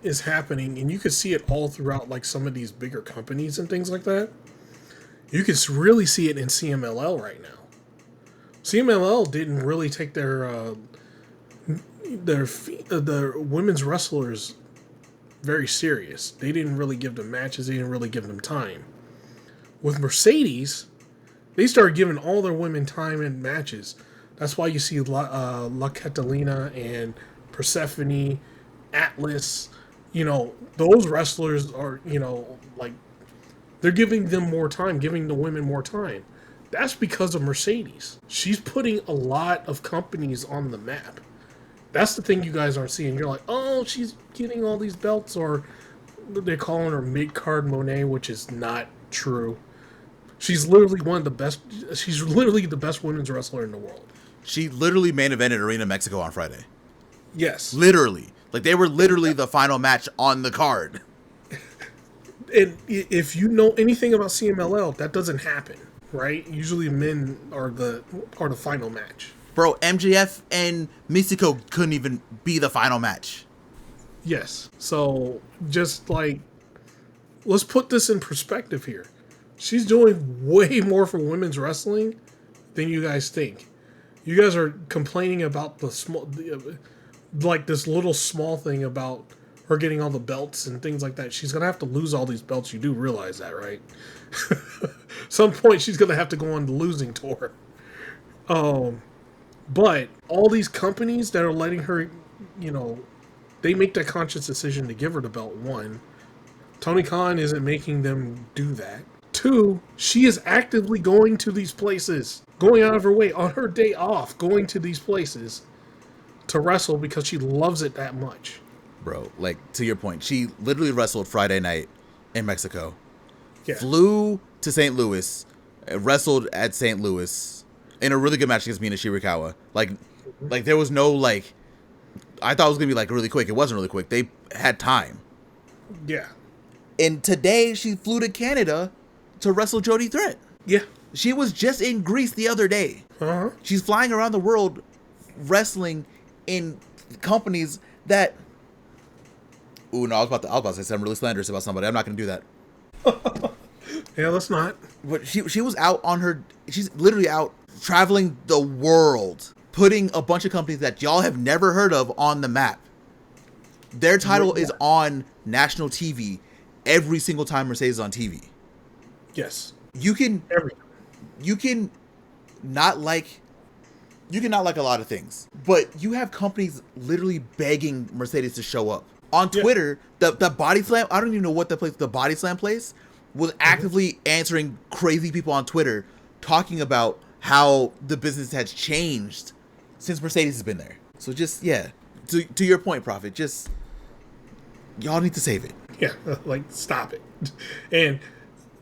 is happening, and you can see it all throughout like some of these bigger companies and things like that. You can really see it in CMLL right now. CMLL didn't really take their women's wrestlers very serious. They didn't really give them matches. They didn't really give them time. With Mercedes, they started giving all their women time and matches. That's why you see La Catalina and Persephone, Atlas. Those wrestlers are, like, they're giving them more time, giving the women more time. That's because of Mercedes. She's putting a lot of companies on the map. That's the thing you guys aren't seeing. You're like, oh, she's getting all these belts, or they're calling her mid-card Monet, which is not true. She's literally one of the best. She's literally the best women's wrestler in the world. She literally main evented Arena Mexico on Friday. Yes. Literally. Like, they were literally the final match on the card. And if you know anything about CMLL, that doesn't happen, right? Usually men are the final match. Bro, MJF and Mystico couldn't even be the final match. Yes. So, just like, let's put this in perspective here. She's doing way more for women's wrestling than you guys think. You guys are complaining about like this little small thing about her getting all the belts and things like that. She's going to have to lose all these belts. You do realize that, right? Some point she's going to have to go on the losing tour. But all these companies that are letting her, they make that conscious decision to give her the belt. One, Tony Khan isn't making them do that. Two, she is actively going to these places, going out of her way on her day off, going to these places to wrestle because she loves it that much. Bro, like, to your point, she literally wrestled Friday night in Mexico. Yeah. Flew to St. Louis, wrestled at St. Louis in a really good match against Mina Shirakawa. Like there was no, like, I thought it was going to be, like, really quick. It wasn't really quick. They had time. Yeah. And today, she flew to Canada to wrestle Jody Threat. Yeah. She was just in Greece the other day. Uh-huh. She's flying around the world wrestling in companies that... Ooh, no, I was about to say something really slanderous about somebody. I'm not going to do that. Yeah, let's not. But she was out on her... She's literally out traveling the world, putting a bunch of companies that y'all have never heard of on the map. Their title is on national TV every single time Mercedes is on TV. Yes. You can not like a lot of things, but you have companies literally begging Mercedes to show up. On Twitter, the Body Slam, I don't even know what the Body Slam place was actively answering crazy people on Twitter talking about how the business has changed since Mercedes has been there. So just, to your point, Proffitt, just, y'all need to save it. Yeah, like, stop it. And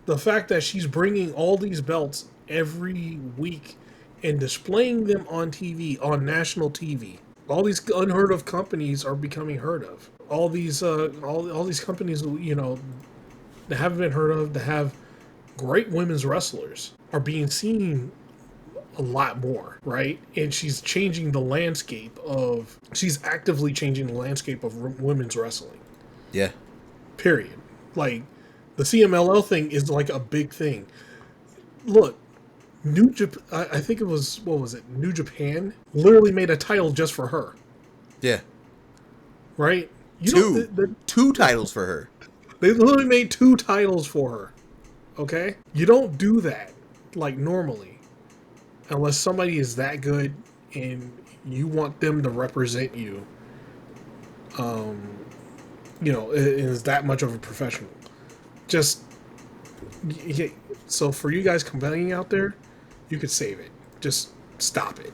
the fact that she's bringing all these belts every week and displaying them on TV, on national TV. All these unheard of companies are becoming heard of. All these all these companies, that haven't been heard of, that have great women's wrestlers, are being seen a lot more, right? And she's changing the landscape of... She's actively changing the landscape of women's wrestling. Yeah. Period. Like, the CMLL thing is like a big thing. Look, I think it was, what was it? New Japan literally made a title just for her. Yeah. Right? Two titles for her. They literally made 2 titles for her. Okay? You don't do that, like, normally. Unless somebody is that good and you want them to represent you. Is that much of a professional. So for you guys complaining out there, you could save it. Just stop it.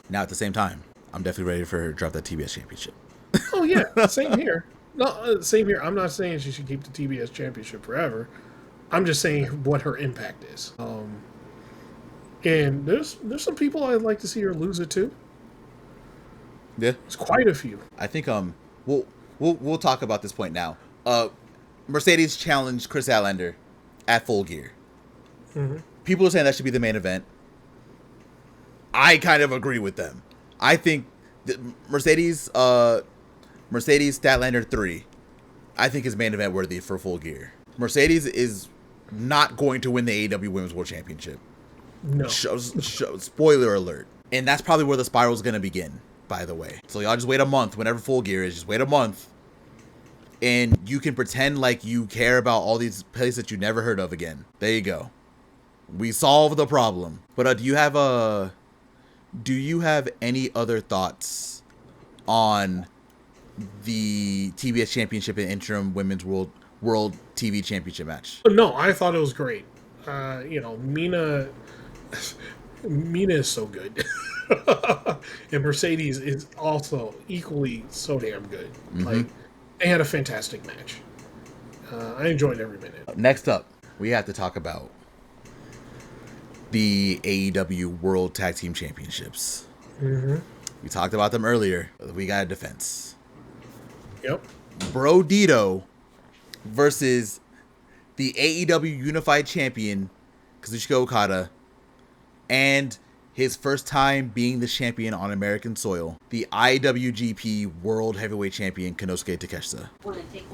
Now, at the same time, I'm definitely ready for her to drop that TBS championship. Oh, yeah. Same here. No, same here. I'm not saying she should keep the TBS championship forever. I'm just saying what her impact is. And there's some people I'd like to see her lose it to. Yeah. There's quite a few. I think we'll talk about this point now. Mercedes challenged Kris Statlander at Full Gear. People are saying that should be the main event. I kind of agree with them. I think Mercedes Statlander 3, I think is main event worthy for Full Gear. Mercedes is not going to win the AEW Women's World Championship. No. Spoiler alert. And that's probably where the spiral is going to begin, by the way. So y'all just wait a month. Whenever Full Gear is, just wait a month. And you can pretend like you care about all these places that you never heard of again. There you go. We solved the problem. But do you have any other thoughts on the TBS Championship and Interim Women's World TV Championship match? No, I thought it was great. Mina is so good. And Mercedes is also equally so damn good. Like, they had a fantastic match. I enjoyed every minute. Next up, we have to talk about the AEW World Tag Team Championships. We talked about them earlier. We got a defense. Yep. Brodito versus the AEW Unified Champion, Kazuchika Okada, and his first time being the champion on American soil, the IWGP World Heavyweight Champion, Konosuke Takeshita.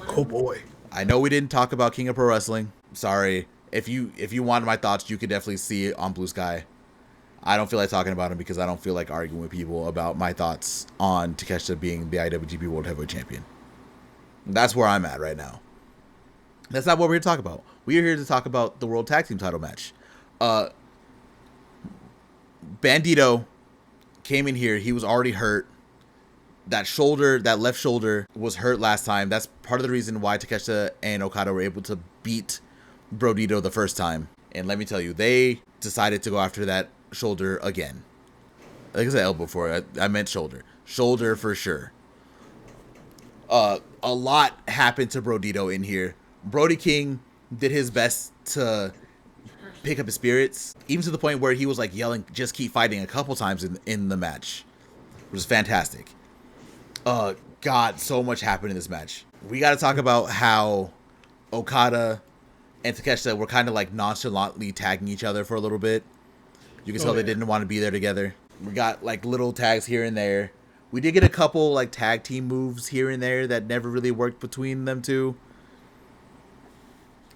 Oh boy. I know we didn't talk about King of Pro Wrestling. Sorry. If you wanted my thoughts, you could definitely see it on Blue Sky. I don't feel like talking about him because I don't feel like arguing with people about my thoughts on Takeshita being the IWGP World Heavyweight Champion. That's where I'm at right now. That's not what we're here to talk about. We are here to talk about the World Tag Team title match. Bandito came in here. He was already hurt. That left shoulder was hurt last time. That's part of the reason why Takeshita and Okada were able to beat Brodito the first time. And let me tell you, they decided to go after that shoulder again. I think I said elbow before. I meant shoulder. Shoulder for sure. A lot happened to Brodito in here. Brody King did his best to pick up his spirits, even to the point where he was like yelling, "Just keep fighting," a couple times in the match. It was fantastic. God, so much happened in this match. We got to talk about how Okada and Takeshita were kind of like nonchalantly tagging each other for a little bit. You can tell they didn't want to be there together. We got like little tags here and there. We did get a couple like tag team moves here and there that never really worked between them two.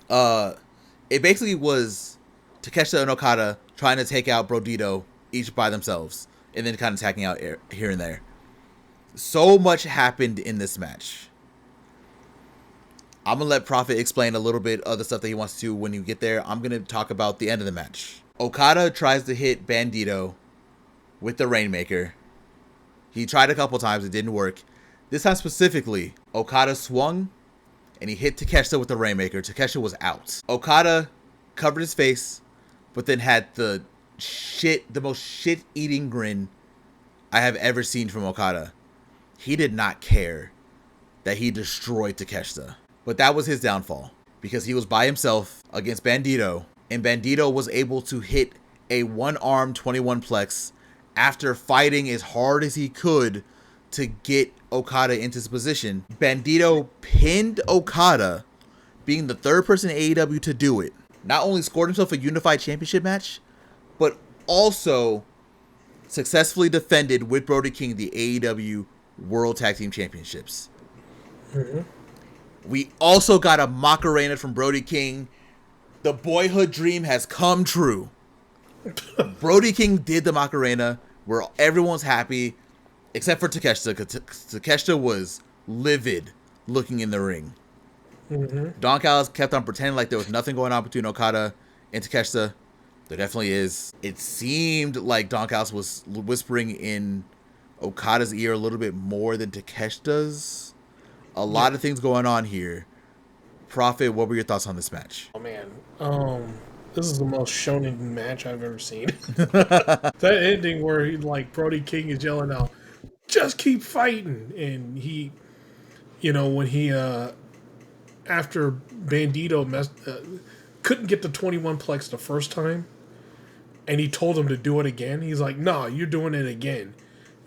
It basically was Takeshita and Okada trying to take out Brodito each by themselves and then kind of tagging out here and there. So much happened in this match. I'm going to let Proffitt explain a little bit of the stuff that he wants to when you get there. I'm going to talk about the end of the match. Okada tries to hit Bandito with the Rainmaker. He tried a couple times. It didn't work. This time specifically, Okada swung and he hit Takeshita with the Rainmaker. Takeshita was out. Okada covered his face, but then had the most shit-eating grin I have ever seen from Okada. He did not care that he destroyed Takeshita. But that was his downfall, because he was by himself against Bandito, and Bandito was able to hit a one-arm 21-plex after fighting as hard as he could to get Okada into his position. Bandito pinned Okada, being the third person in AEW to do it. Not only scored himself a unified championship match, but also successfully defended with Brody King the AEW World Tag Team Championships. We also got a Macarena from Brody King. The boyhood dream has come true. Brody King did the Macarena where everyone's happy except for Takeshita. Takeshita was livid looking in the ring. Don Callis kept on pretending like there was nothing going on between Okada and Takeshita. There definitely is. It seemed like Don Callis was whispering in Okada's ear a little bit more than Takeshita's. A lot of things going on here. Proffitt, what were your thoughts on this match? Oh man, this is the most shonen match I've ever seen. That ending where he, like, Brody King is yelling out, "Just keep fighting," and he, when he after Bandito couldn't get the 21-plex the first time, and he told him to do it again. He's like, "No, you're doing it again,"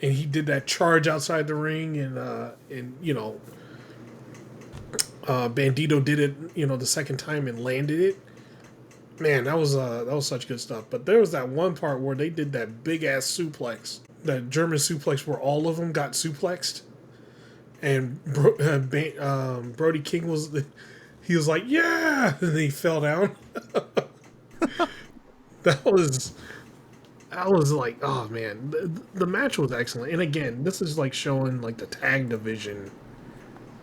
and he did that charge outside the ring, and Bandito did it, the second time and landed it. Man, that was such good stuff. But there was that one part where they did that big ass suplex, that German suplex where all of them got suplexed, and Brody King was like, yeah, and then he fell down. that was like, oh man, the match was excellent. And again, this is like showing like the tag division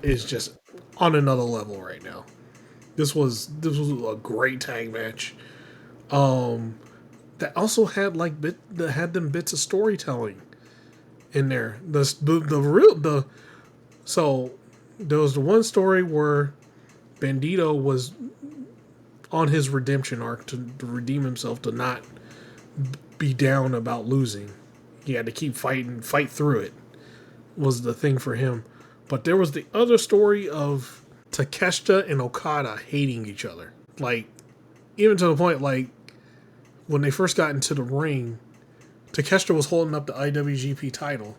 is just on another level right now. This was a great tag match. That also had had them bits of storytelling in there. So there was the one story where Bandito was on his redemption arc to redeem himself, to not be down about losing. He had to keep fighting, fight through it, was the thing for him. But there was the other story of Takeshita and Okada hating each other. Like, even to the point, like, when they first got into the ring, Takeshita was holding up the IWGP title.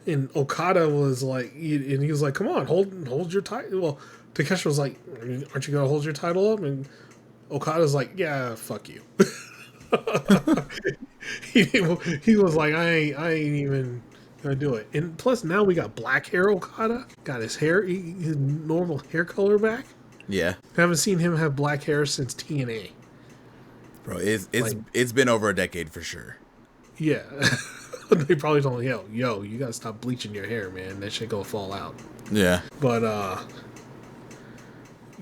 And Okada was like, he was like, come on, hold your title. Well, Takeshita was like, aren't you going to hold your title up? And Okada's like, yeah, fuck you. he was like, I ain't even gonna do it. And plus, now we got black hair Okada. Got his normal hair color back. Yeah. Haven't seen him have black hair since TNA. Bro, it's been over a decade for sure. Yeah. They probably told him, yo, you gotta stop bleaching your hair, man. That shit gonna fall out. Yeah. But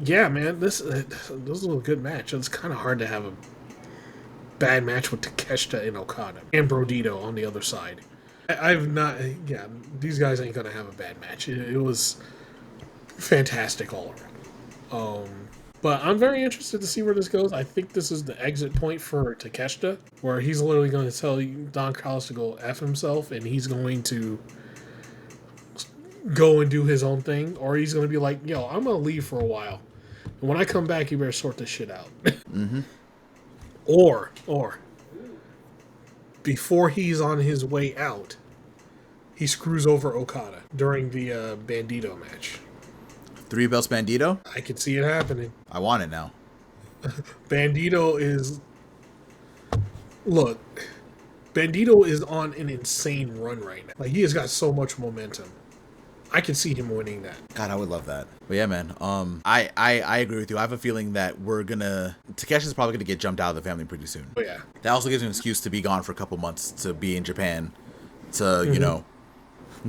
yeah, man, this was a good match. It's kind of hard to have a bad match with Takeshita and Okada and Brodito on the other side. These guys ain't gonna have a bad match. It was fantastic all around. But I'm very interested to see where this goes. I think this is the exit point for Takeshita, where he's literally going to tell Don Callis to go F himself, and he's going to go and do his own thing, or he's going to be like, yo, I'm going to leave for a while. And when I come back, you better sort this shit out. Mm-hmm. Or before he's on his way out, he screws over Okada during the Bandito match. 3 belts Bandito? I can see it happening. I want it now. Bandito is on an insane run right now. Like, he has got so much momentum. I can see him winning that. God, I would love that. But yeah, man. I agree with you. I have a feeling that Takeshi's probably gonna get jumped out of the family pretty soon. Oh yeah. That also gives him an excuse to be gone for a couple months, to be in Japan, to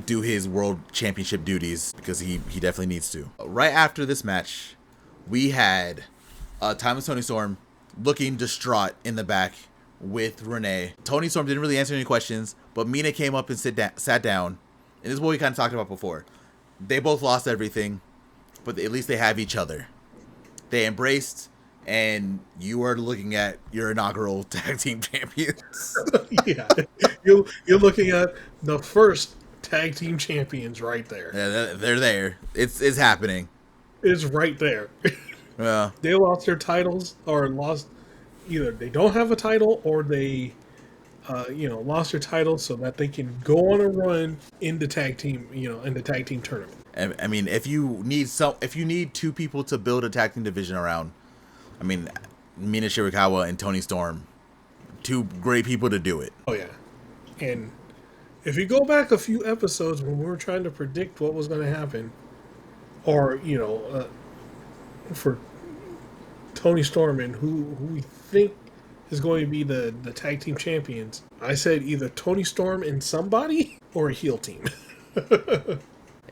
do his world championship duties, because he definitely needs to. Right after this match, we had Timeless Toni Storm looking distraught in the back with Renee. Toni Storm didn't really answer any questions, but Mina came up and sat down. And this is what we kind of talked about before. They both lost everything, but at least they have each other. They embraced, and you are looking at your inaugural tag team champions. Yeah, you're looking at the first tag team champions right there. Yeah, they're there. It's happening. It's right there. Yeah. They lost their titles, or lost, either they don't have a title, or they lost their title so that they can go on a run in the tag team, in the tag team tournament. I mean, if you need 2 people to build a tag team division around, I mean, Mina Shirakawa and Toni Storm, 2 great people to do it. Oh yeah. And if you go back a few episodes when we were trying to predict what was going to happen, or for Toni Storm and who we think is going to be the tag team champions, I said either Toni Storm and somebody, or a heel team.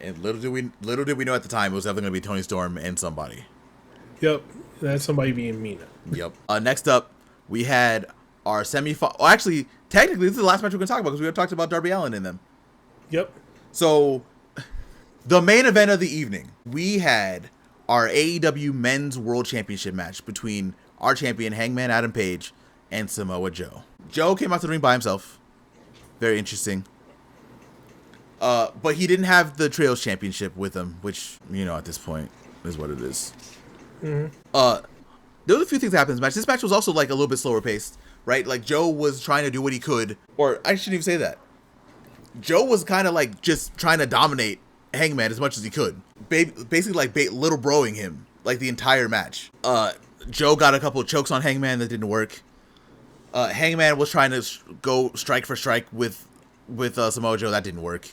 And little did we know at the time it was definitely going to be Toni Storm and somebody. Yep, that's somebody being Mina. Yep. Next up, we had our semi-final. Well, actually, technically, this is the last match we're going to talk about, because we have talked about Darby Allin in them. Yep. So, the main event of the evening, we had our AEW Men's World Championship match between our champion, Hangman Adam Page, and Samoa Joe. Joe came out to the ring by himself. Very interesting. But he didn't have the Trios Championship with him, which, at this point, is what it is. Mm-hmm. There were a few things that happened in this match. This match was also, like, a little bit slower paced, right? Like, Joe was trying to do what he could. Or, I shouldn't even say that. Joe was kind of, like, just trying to dominate Hangman as much as he could. basically like little broing him like the entire match. Joe got a couple of chokes on Hangman that didn't work. Hangman was trying to go strike for strike with Samoa Joe. That didn't work.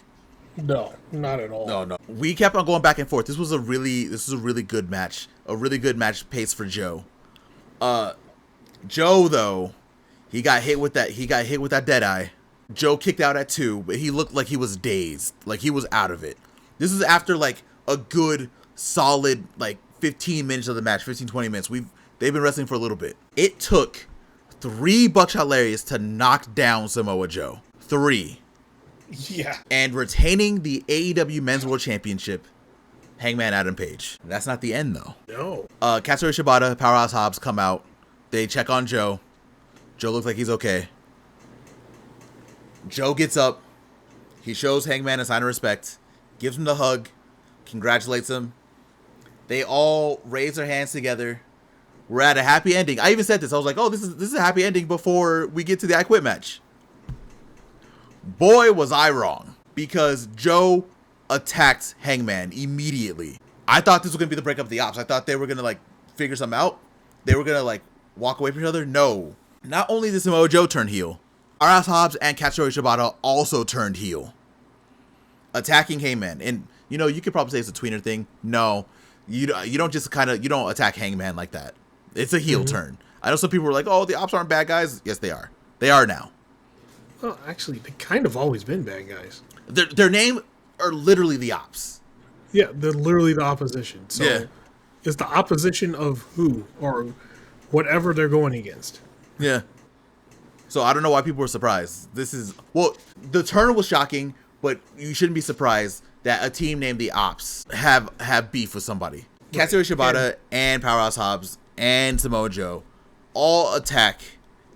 No, not at all. No. We kept on going back and forth. This was a really good match. A really good match pace for Joe. Joe though, he got hit with that dead eye. Joe kicked out at 2, but he looked like he was dazed, like he was out of it. This is after like a good solid like 15 minutes of the match, 15-20 minutes. They've been wrestling for a little bit. It took 3 buckshot lariats to knock down Samoa Joe. 3. Yeah. And retaining the AEW Men's World Championship, Hangman Adam Page. That's not the end though. No. Katsuyori Shibata, Powerhouse Hobbs come out. They check on Joe. Joe looks like he's okay. Joe gets up. He shows Hangman a sign of respect. Gives him the hug. Congratulates him. They all raise their hands together. We're at a happy ending. I even said this. I was like, oh, this is a happy ending before we get to the I Quit match. Boy, was I wrong. Because Joe attacked Hangman immediately. I thought this was going to be the breakup of the Ops. I thought they were going to like figure something out. They were going to like walk away from each other. No. Not only did Samoa Joe turn heel, Powerhouse Hobbs and Katsuyori Shibata also turned heel, attacking Hangman. And you know, you could probably say it's a tweener thing. No, you don't just you don't attack Hangman like that. It's a heel turn. I know some people were like, "Oh, the Ops aren't bad guys." Yes, they are. They are now. Well, actually, they kind of always been bad guys. Their name are literally the Ops. Yeah, they're literally the opposition. So Yeah. It's the opposition of who or whatever they're going against. Yeah. So I don't know why people were surprised. The turn was shocking, but you shouldn't be surprised that a team named the Ops have beef with somebody. Right. Katsuyori Shibata and Powerhouse Hobbs and Samoa Joe all attack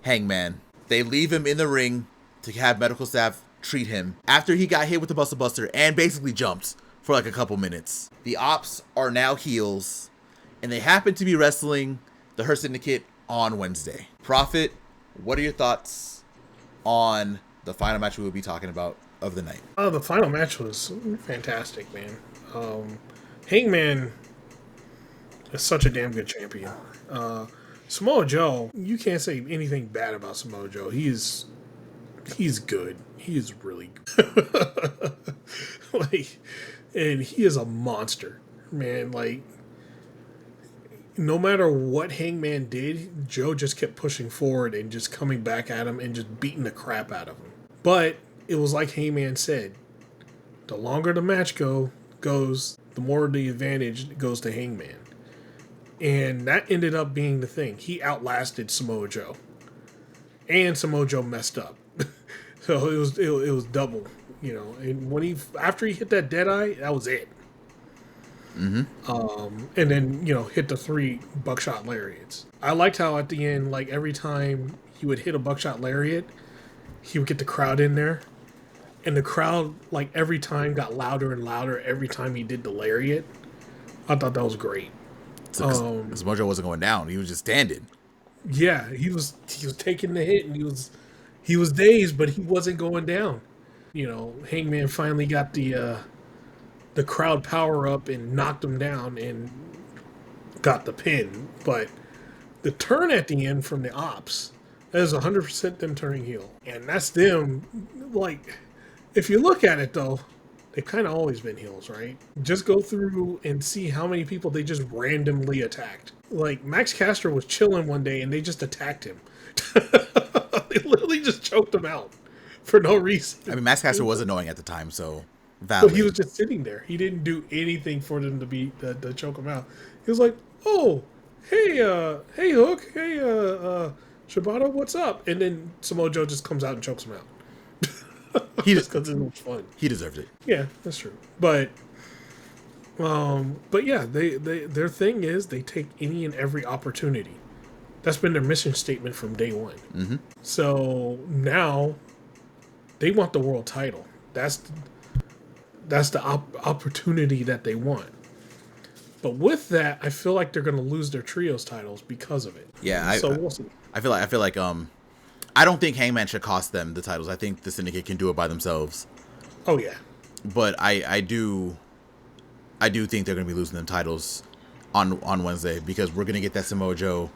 Hangman. They leave him in the ring to have medical staff treat him after he got hit with the Buster Buster and basically jumped for like a couple minutes. The Ops are now heels, and they happen to be wrestling the Hurt Syndicate on Wednesday. Proffitt, what are your thoughts on the final match we will be talking about of the night? Oh, the final match was fantastic, man. Hangman is such a damn good champion. Samoa Joe, you can't say anything bad about Samoa Joe. He's good. He is really good. And he is a monster, man. Like, no matter what Hangman did, Joe just kept pushing forward and just coming back at him and just beating the crap out of him. But it was like Hangman said, the longer the match goes, the more the advantage goes to Hangman. And that ended up being the thing. He outlasted Samoa Joe. And Samoa Joe messed up. So it was double, you know. And after he hit that dead eye, that was it. Mm-hmm. And then, you know, hit the 3 buckshot lariats. I liked how at the end, like every time he would hit a buckshot lariat, he would get the crowd in there. And the crowd, like every time, got louder and louder every time he did the lariat. I thought that was great. So, Samoa wasn't going down; he was just standing. Yeah, he was taking the hit, and he was dazed, but he wasn't going down. You know, Hangman finally got the crowd power up and knocked him down and got the pin. But the turn at the end from the Ops, that is 100% them turning heel, and that's them. Like, if you look at it though, they've kind of always been heels, right? Just go through and see how many people they just randomly attacked. Like, Max Caster was chilling one day and they just attacked him. They literally just choked him out for no reason. I mean, Max Caster was annoying at the time, so valid. But he was just sitting there. He didn't do anything for them to choke him out. He was like, "Oh, hey Hook, hey Shibata, what's up?" And then Samoa Joe just comes out and chokes him out. He just because it was fun. He deserved it. Yeah, that's true. But yeah, they their thing is they take any and every opportunity. That's been their mission statement from day one. Mm-hmm. So now they want the world title. That's the opportunity that they want. But with that, I feel like they're going to lose their trios titles because of it. Yeah, we'll see. I feel like I don't think Hangman should cost them the titles. I think the Syndicate can do it by themselves. Oh yeah. But I do I do think they're going to be losing them titles on Wednesday because we're going to get that Samoa Joe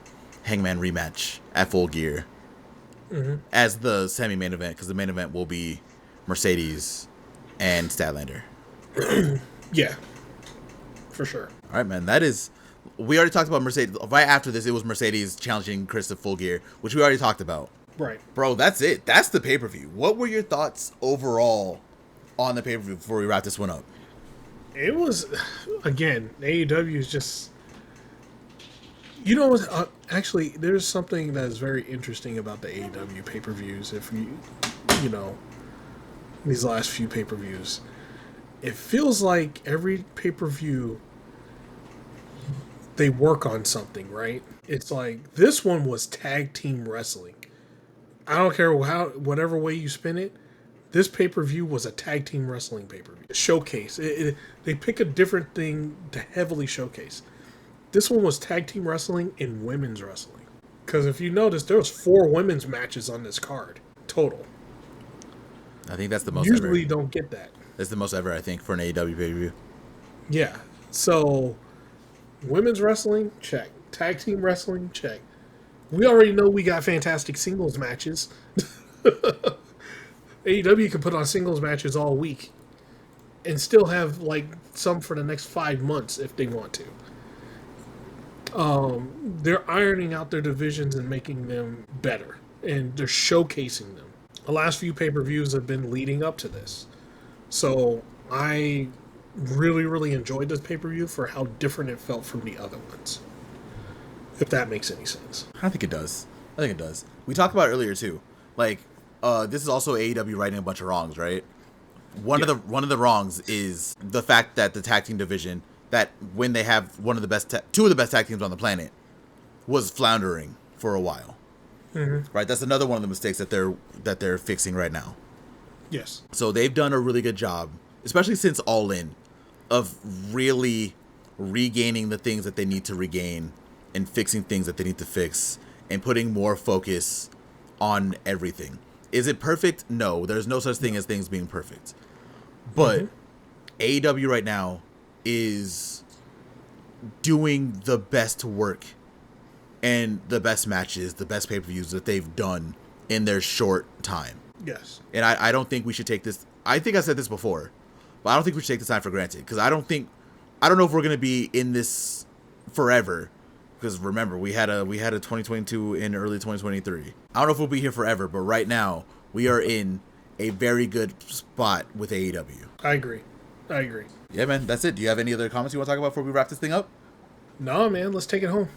Hangman rematch at Full Gear as the semi-main event, because the main event will be Mercedes and Statlander. Yeah, for sure. All right, man. We already talked about Mercedes. Right after this, it was Mercedes challenging Kris to Full Gear, which we already talked about. Right. Bro, that's it. That's the pay-per-view. What were your thoughts overall on the pay-per-view before we wrap this one up? It was, again, AEW is just... You know what? Actually, there's something that is very interesting about the AEW pay-per-views. If you know, these last few pay-per-views, it feels like every pay-per-view they work on something, right? It's like this one was tag team wrestling. I don't care whatever way you spin it. This pay-per-view was a tag team wrestling pay-per-view. Showcase. They pick a different thing to heavily showcase. This one was tag team wrestling and women's wrestling. Because if you notice, there was 4 women's matches on this card total. I think that's the most Usually ever. don't get that. That's the most ever, I think, for an AEW pay-per-view. Yeah. So, women's wrestling, check. Tag team wrestling, check. We already know we got fantastic singles matches. AEW can put on singles matches all week and still have like some for the next 5 months if they want to. They're ironing out their divisions and making them better, and they're showcasing them. The last few pay-per-views have been leading up to this. So I really, really enjoyed this pay-per-view for how different it felt from the other ones. If that makes any sense. I think it does. We talked about it earlier too. Like, this is also AEW righting a bunch of wrongs, right? One of the wrongs is the fact that the tag team division, that when they have two of the best tag teams on the planet, was floundering for a while. Right? That's another one of the mistakes that they're fixing right now. Yes. So they've done a really good job, especially since All In, of really regaining the things that they need to regain and fixing things that they need to fix and putting more focus on everything. Is it perfect? No, there's no such thing as things being perfect. But AEW right now is doing the best work and the best matches, the best pay-per-views that they've done in their short time. Yes. And I don't think we should take this... I think I said this before, but I don't think we should take this time for granted. Because I don't know if we're going to be in this forever. Because remember, we had a 2022 in early 2023. I don't know if we'll be here forever, but right now, we are in a very good spot with AEW. I agree. Yeah, man, that's it. Do you have any other comments you want to talk about before we wrap this thing up? No, man, let's take it home.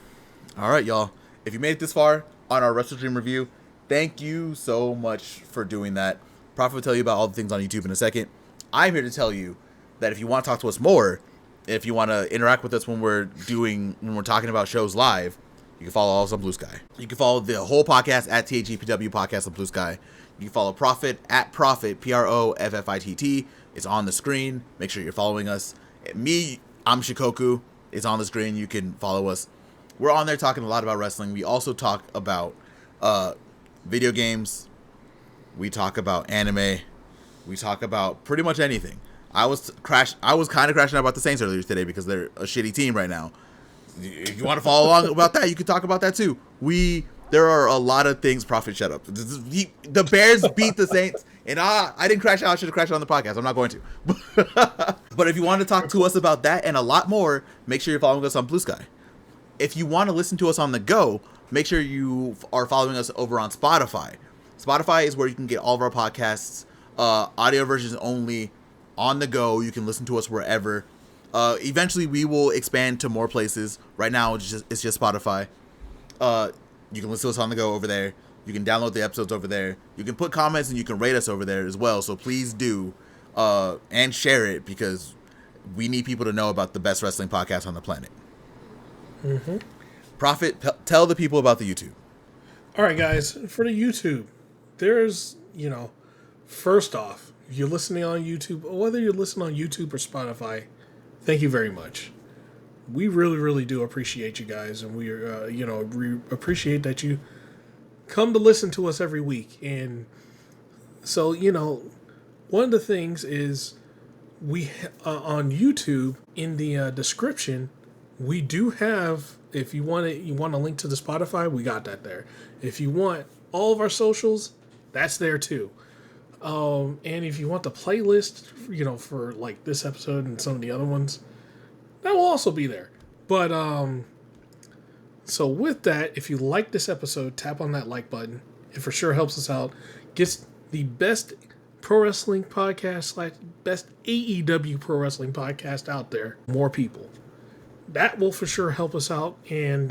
All right, y'all. If you made it this far on our WrestleDream review, thank you so much for doing that. Proffitt will tell you about all the things on YouTube in a second. I'm here to tell you that if you want to talk to us more, if you want to interact with us when we're talking about shows live, you can follow us on Blue Sky. You can follow the whole podcast at THEPW Podcast on Blue Sky. You can follow Proffitt at Proffitt, Proffitt. It's on the screen. Make sure you're following us. Me, I'm Shikoku. It's on the screen. You can follow us. We're on there talking a lot about wrestling. We also talk about video games. We talk about anime. We talk about pretty much anything. I was kind of crashing out about the Saints earlier today because they're a shitty team right now. If you want to follow along about that, you can talk about that too. There are a lot of things. Proffitt, shut up. The Bears beat the Saints, and I didn't crash out. I should have crashed out on the podcast. I'm not going to. But if you want to talk to us about that and a lot more, make sure you're following us on Blue Sky. If you want to listen to us on the go, make sure you are following us over on Spotify. Spotify is where you can get all of our podcasts, audio versions only, on the go. You can listen to us wherever. Eventually, we will expand to more places. Right now, it's just Spotify. You can listen to us on the go over there. You can download the episodes over there. You can put comments and you can rate us over there as well. So please do, and share it, because we need people to know about the best wrestling podcast on the planet. Proffitt, tell the people about the YouTube. All right, guys. For the YouTube, there's, first off, if you're listening on YouTube, whether you're listening on YouTube or Spotify, thank you very much. We really, really do appreciate you guys, and we appreciate that you come to listen to us every week. And so, one of the things is we on YouTube in the description, we do have. If you want a link to the Spotify, we got that there. If you want all of our socials, that's there too. And if you want the playlist, for like this episode and some of the other ones, that will also be there. But so with that, if you like this episode, tap on that like button. It for sure helps us out. Gets the best pro wrestling podcast / best AEW pro wrestling podcast out there. More people. That will for sure help us out and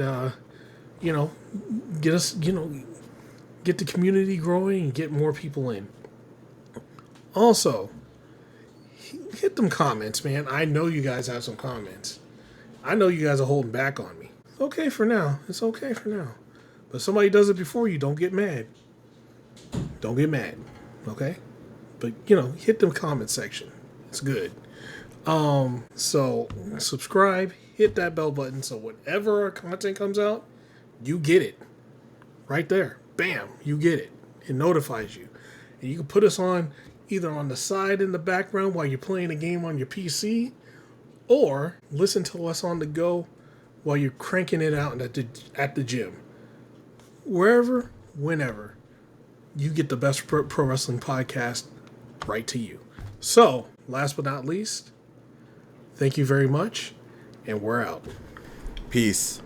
get us get the community growing and get more people in. Also, hit them comments, man. I know you guys have some comments. I know you guys are holding back on me. It's okay for now. But somebody does it before you, don't get mad. Don't get mad. Okay? But, hit the comment section. It's good. So subscribe, hit that bell button so whenever our content comes out, you get it. Right there. Bam, you get it. It notifies you. And you can put us on either on the side in the background while you're playing a game on your PC, or listen to us on the go while you're cranking it out at the gym. Wherever, whenever, you get the best pro wrestling podcast right to you. So, last but not least, thank you very much, and we're out. Peace.